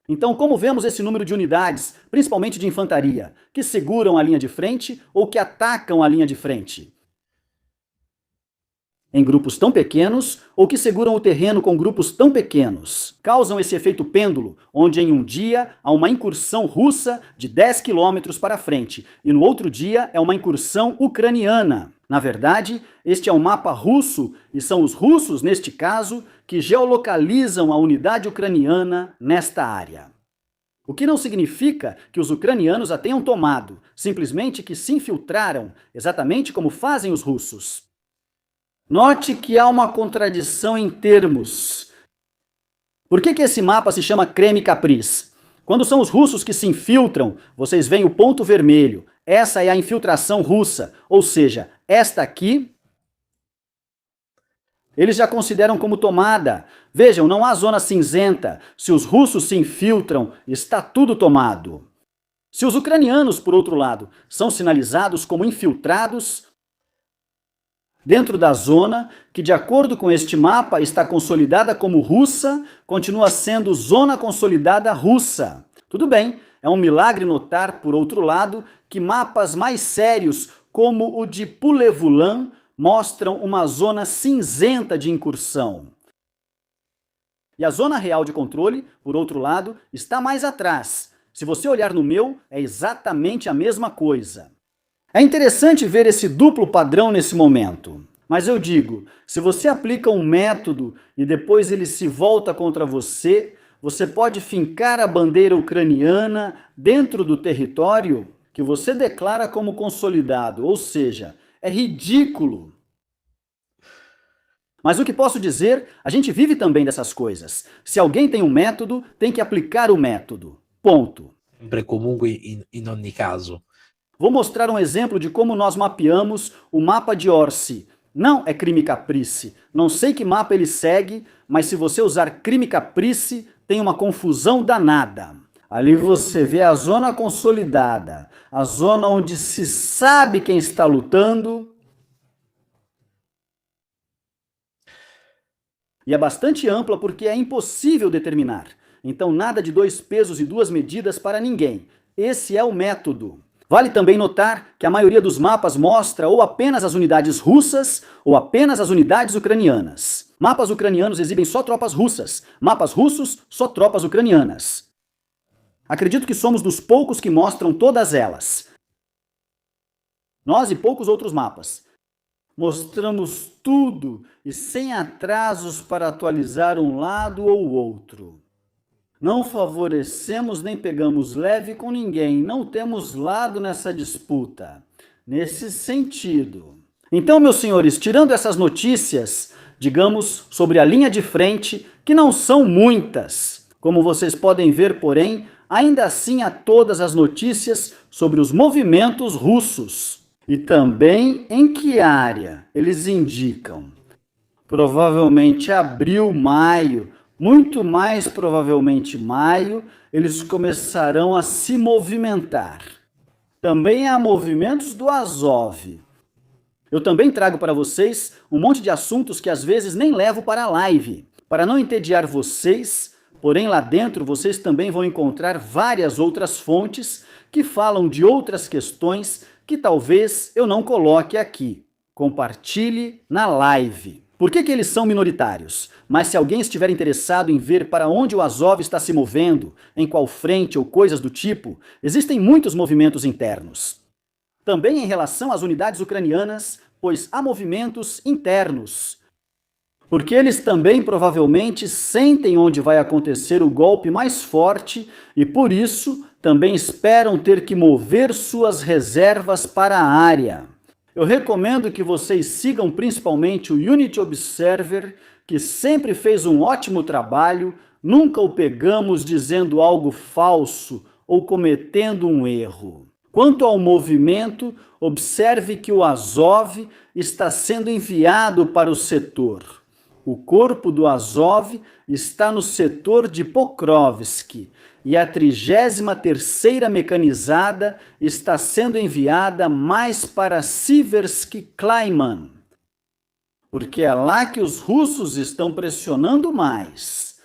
Então, como vemos esse número de unidades, principalmente de infantaria, que seguram a linha de frente ou que atacam a linha de frente? Em grupos tão pequenos ou que seguram o terreno com grupos tão pequenos. Causam esse efeito pêndulo, onde em um dia há uma incursão russa de 10 quilômetros para frente e no outro dia é uma incursão ucraniana. Na verdade, este é um mapa russo e são os russos, neste caso, que geolocalizam a unidade ucraniana nesta área. O que não significa que os ucranianos a tenham tomado, simplesmente que se infiltraram, exatamente como fazem os russos. Note que há uma contradição em termos. Por que esse mapa se chama Creme Caprice? Quando são os russos que se infiltram, vocês veem o ponto vermelho. Essa é a infiltração russa, ou seja, esta aqui, eles já consideram como tomada. Vejam, não há zona cinzenta. Se os russos se infiltram, está tudo tomado. Se os ucranianos, por outro lado, são sinalizados como infiltrados dentro da zona, que de acordo com este mapa está consolidada como russa, continua sendo zona consolidada russa. Tudo bem, é um milagre notar, por outro lado, que mapas mais sérios, como o de Pulevulan, mostram uma zona cinzenta de incursão. E a zona real de controle, por outro lado, está mais atrás. Se você olhar no meu, é exatamente a mesma coisa. É interessante ver esse duplo padrão nesse momento. Mas eu digo, se você aplica um método e depois ele se volta contra você, você pode fincar a bandeira ucraniana dentro do território que você declara como consolidado, ou seja, é ridículo. Mas o que posso dizer, a gente vive também dessas coisas. Se alguém tem um método, tem que aplicar o método. Ponto. Sempre comunque in ogni caso. Vou mostrar um exemplo de como nós mapeamos o mapa de Orsi. Não é crime caprice. Não sei que mapa ele segue, mas se você usar crime caprice, tem uma confusão danada. Ali você vê a zona consolidada, a zona onde se sabe quem está lutando. E é bastante ampla porque é impossível determinar. Então nada de 2 pesos e 2 medidas para ninguém. Esse é o método. Vale também notar que a maioria dos mapas mostra ou apenas as unidades russas ou apenas as unidades ucranianas. Mapas ucranianos exibem só tropas russas, mapas russos só tropas ucranianas. Acredito que somos dos poucos que mostram todas elas. Nós e poucos outros mapas. Mostramos tudo e sem atrasos para atualizar um lado ou outro. Não favorecemos nem pegamos leve com ninguém, não temos lado nessa disputa. Nesse sentido. Então, meus senhores, tirando essas notícias, digamos, sobre a linha de frente, que não são muitas, como vocês podem ver, porém, ainda assim há todas as notícias sobre os movimentos russos. E também em que área eles indicam. Provavelmente abril, maio, muito mais provavelmente maio, eles começarão a se movimentar. Também há movimentos do Azov. Eu também trago para vocês um monte de assuntos que às vezes nem levo para a live. Para não entediar vocês, porém lá dentro vocês também vão encontrar várias outras fontes que falam de outras questões que talvez eu não coloque aqui. Compartilhe na live. Por que eles são minoritários? Mas se alguém estiver interessado em ver para onde o Azov está se movendo, em qual frente ou coisas do tipo, existem muitos movimentos internos. Também em relação às unidades ucranianas, pois há movimentos internos. Porque eles também provavelmente sentem onde vai acontecer o golpe mais forte e por isso também esperam ter que mover suas reservas para a área. Eu recomendo que vocês sigam principalmente o Unity Observer, que sempre fez um ótimo trabalho, nunca o pegamos dizendo algo falso ou cometendo um erro. Quanto ao movimento, observe que o Azov está sendo enviado para o setor. O corpo do Azov está no setor de Pokrovsk e a 33ª Mecanizada está sendo enviada mais para Siversk-Klaiman, porque é lá que os russos estão pressionando mais.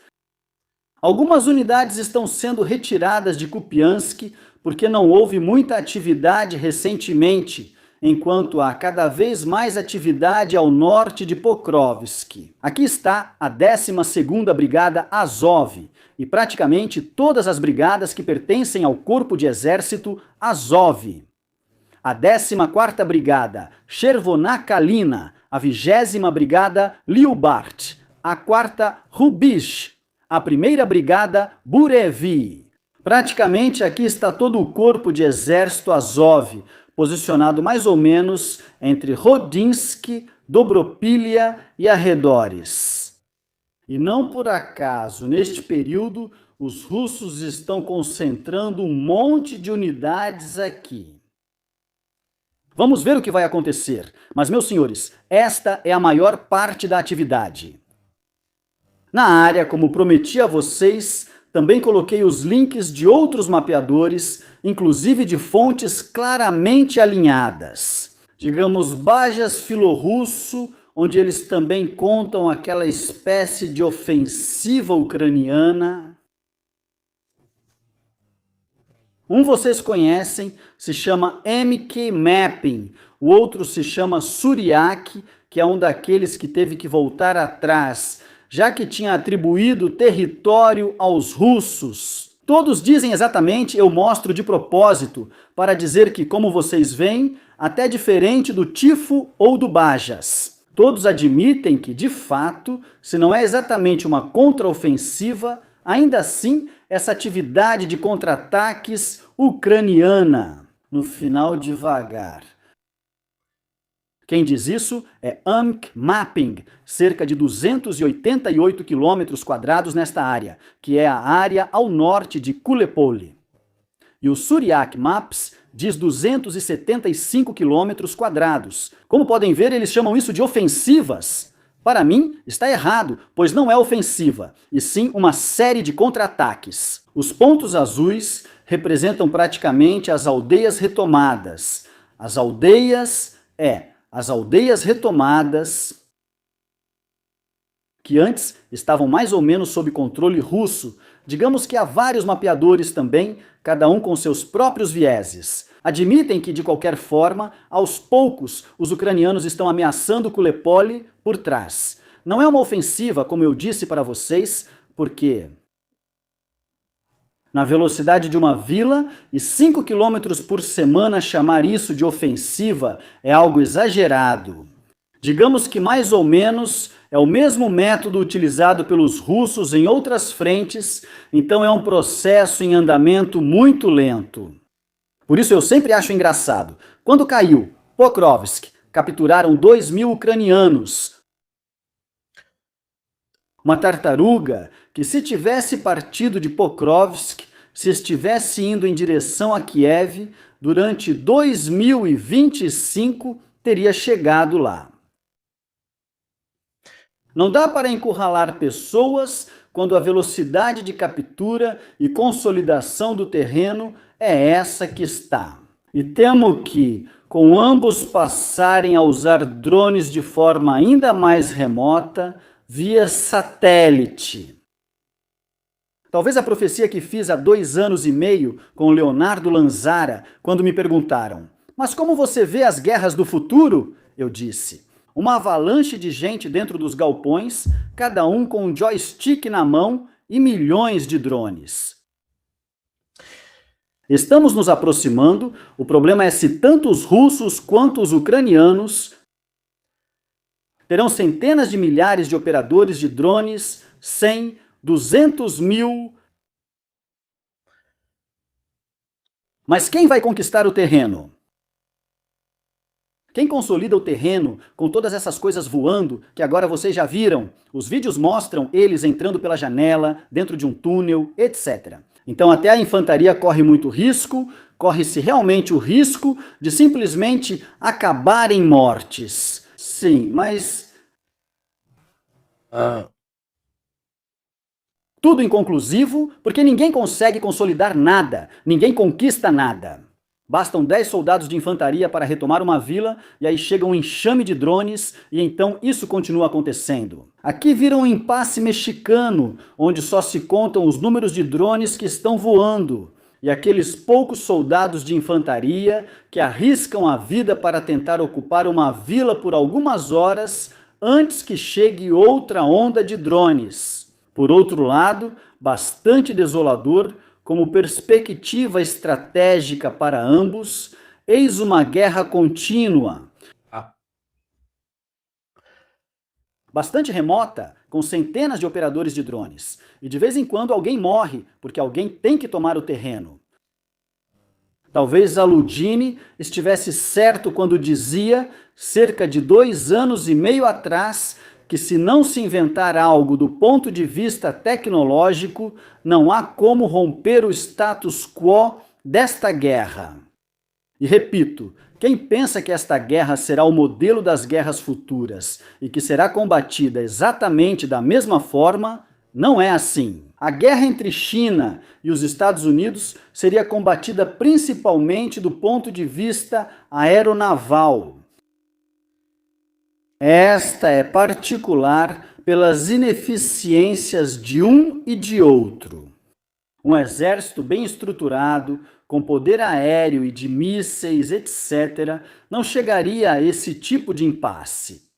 Algumas unidades estão sendo retiradas de Kupiansk porque não houve muita atividade recentemente, enquanto há cada vez mais atividade ao norte de Pokrovsk. Aqui está a 12ª Brigada Azov, e praticamente todas as brigadas que pertencem ao Corpo de Exército Azov. A 14ª Brigada Chervona-Kalina, a 20ª Brigada Lyubart, a 4ª Rubish, a 1ª Brigada Burevi. Praticamente aqui está todo o Corpo de Exército Azov, posicionado mais ou menos entre Rodinsk, Dobropilha e arredores. E não por acaso, neste período, os russos estão concentrando um monte de unidades aqui. Vamos ver o que vai acontecer, mas, meus senhores, esta é a maior parte da atividade. Na área, como prometi a vocês, também coloquei os links de outros mapeadores, inclusive de fontes claramente alinhadas. Digamos, Bajas Filorrusso, onde eles também contam aquela espécie de ofensiva ucraniana. Um vocês conhecem, se chama MK Mapping, o outro se chama Suriak, que é um daqueles que teve que voltar atrás, já que tinha atribuído território aos russos. Todos dizem exatamente, eu mostro de propósito, para dizer que, como vocês veem, até diferente do Tifo ou do Bajas. Todos admitem que, de fato, se não é exatamente uma contraofensiva, ainda assim, essa atividade de contra-ataques ucraniana. No final, devagar. Quem diz isso é MK Mapping, cerca de 288 km² nesta área, que é a área ao norte de Kulepole. E o Suriak Maps diz 275 km². Como podem ver, eles chamam isso de ofensivas. Para mim, está errado, pois não é ofensiva, e sim uma série de contra-ataques. Os pontos azuis representam praticamente as aldeias retomadas. As aldeias retomadas, que antes estavam mais ou menos sob controle russo. Digamos que há vários mapeadores também, cada um com seus próprios vieses. Admitem que, de qualquer forma, aos poucos, os ucranianos estão ameaçando Kulepole por trás. Não é uma ofensiva, como eu disse para vocês, porque na velocidade de uma vila e 5 km por semana chamar isso de ofensiva é algo exagerado. Digamos que mais ou menos é o mesmo método utilizado pelos russos em outras frentes, então é um processo em andamento muito lento. Por isso eu sempre acho engraçado. Quando caiu Pokrovsk, capturaram 2.000 ucranianos. Uma tartaruga que, se tivesse partido de Pokrovsk, se estivesse indo em direção a Kiev, durante 2025 teria chegado lá. Não dá para encurralar pessoas quando a velocidade de captura e consolidação do terreno é essa que está. E temo que, com ambos passarem a usar drones de forma ainda mais remota, via satélite. Talvez a profecia que fiz há 2 anos e meio com Leonardo Lanzara, quando me perguntaram: mas como você vê as guerras do futuro? Eu disse: uma avalanche de gente dentro dos galpões, cada um com um joystick na mão e milhões de drones. Estamos nos aproximando, o problema é se tanto os russos quanto os ucranianos terão centenas de milhares de operadores de drones, 100, 200 mil. Mas quem vai conquistar o terreno? Quem consolida o terreno com todas essas coisas voando que agora vocês já viram? Os vídeos mostram eles entrando pela janela, dentro de um túnel, etc. Então até a infantaria corre muito risco, corre-se realmente o risco de simplesmente acabar em mortes. Sim, mas... tudo inconclusivo, porque ninguém consegue consolidar nada, ninguém conquista nada. Bastam 10 soldados de infantaria para retomar uma vila, e aí chega um enxame de drones, e então isso continua acontecendo. Aqui vira um impasse mexicano, onde só se contam os números de drones que estão voando, e aqueles poucos soldados de infantaria que arriscam a vida para tentar ocupar uma vila por algumas horas antes que chegue outra onda de drones. Por outro lado, bastante desolador, como perspectiva estratégica para ambos, eis uma guerra contínua, bastante remota, com centenas de operadores de drones. E de vez em quando alguém morre, porque alguém tem que tomar o terreno. Talvez Aludini estivesse certo quando dizia, cerca de 2 anos e meio atrás, que se não se inventar algo do ponto de vista tecnológico, não há como romper o status quo desta guerra. E repito, quem pensa que esta guerra será o modelo das guerras futuras e que será combatida exatamente da mesma forma, não é assim. A guerra entre China e os Estados Unidos seria combatida principalmente do ponto de vista aeronaval. Esta é particular pelas ineficiências de um e de outro. Um exército bem estruturado, com poder aéreo e de mísseis, etc., não chegaria a esse tipo de impasse.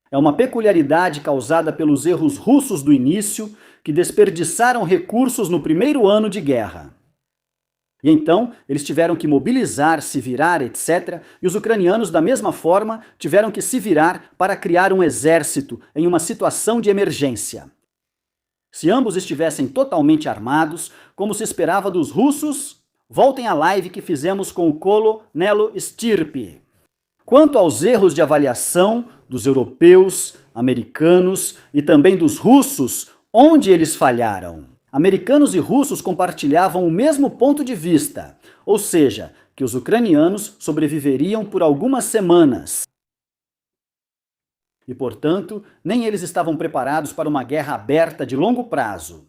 É uma peculiaridade causada pelos erros russos do início, que desperdiçaram recursos no primeiro ano de guerra. E então, eles tiveram que mobilizar, se virar, etc., e os ucranianos, da mesma forma, tiveram que se virar para criar um exército em uma situação de emergência. Se ambos estivessem totalmente armados, como se esperava dos russos, voltem à live que fizemos com o Colo Nelo Stirpe. Quanto aos erros de avaliação dos europeus, americanos e também dos russos, onde eles falharam? Americanos e russos compartilhavam o mesmo ponto de vista, ou seja, que os ucranianos sobreviveriam por algumas semanas. E, portanto, nem eles estavam preparados para uma guerra aberta de longo prazo.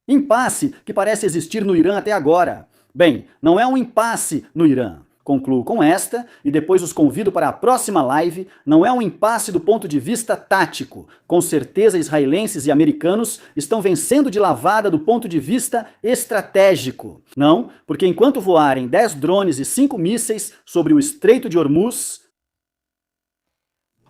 Impasse que parece existir no Irã até agora. Bem, não é um impasse no Irã. Concluo com esta e depois os convido para a próxima live. Não é um impasse do ponto de vista tático. Com certeza israelenses e americanos estão vencendo de lavada do ponto de vista estratégico. Não, porque enquanto voarem 10 drones e 5 mísseis sobre o Estreito de Hormuz,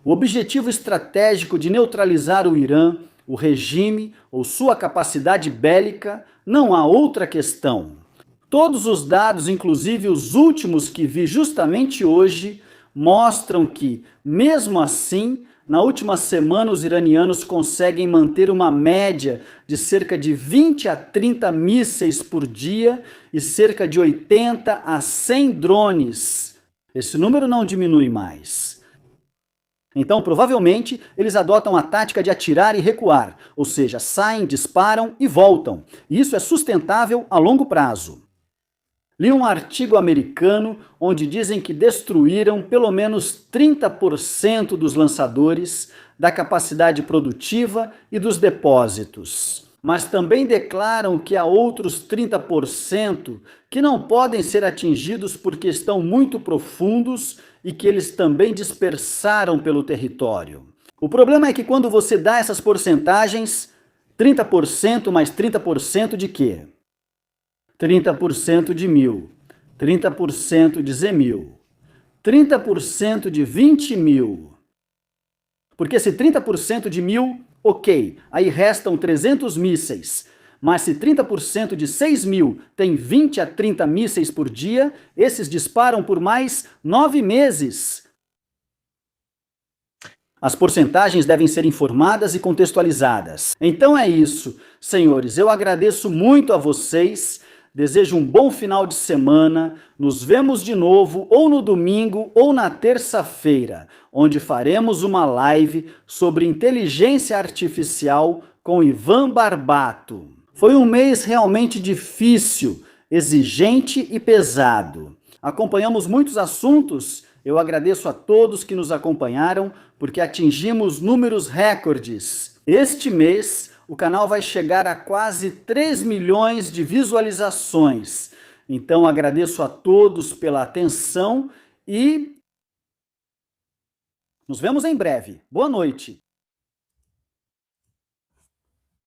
o objetivo estratégico de neutralizar o Irã, o regime ou sua capacidade bélica, não há outra questão. Todos os dados, inclusive os últimos que vi justamente hoje, mostram que, mesmo assim, na última semana os iranianos conseguem manter uma média de cerca de 20 a 30 mísseis por dia e cerca de 80 a 100 drones. Esse número não diminui mais. Então, provavelmente, eles adotam a tática de atirar e recuar, ou seja, saem, disparam e voltam. E isso é sustentável a longo prazo. Li um artigo americano onde dizem que destruíram pelo menos 30% dos lançadores, da capacidade produtiva e dos depósitos. Mas também declaram que há outros 30% que não podem ser atingidos porque estão muito profundos e que eles também dispersaram pelo território. O problema é que quando você dá essas porcentagens, 30% mais 30% de quê? 30% de 1.000, 30% de 100.000, 30% de 20.000. Porque se 30% de 1.000, ok, aí restam 300 mísseis. Mas se 30% de 6.000 tem 20 a 30 mísseis por dia, esses disparam por mais 9 meses. As porcentagens devem ser informadas e contextualizadas. Então é isso, senhores, eu agradeço muito a vocês. Desejo um bom final de semana, nos vemos de novo ou no domingo ou na terça-feira, onde faremos uma live sobre inteligência artificial com Ivan Barbato. Foi um mês realmente difícil, exigente e pesado. Acompanhamos muitos assuntos, eu agradeço a todos que nos acompanharam, porque atingimos números recordes. Este mês, o canal vai chegar a quase 3 milhões de visualizações. Então agradeço a todos pela atenção e nos vemos em breve. Boa noite!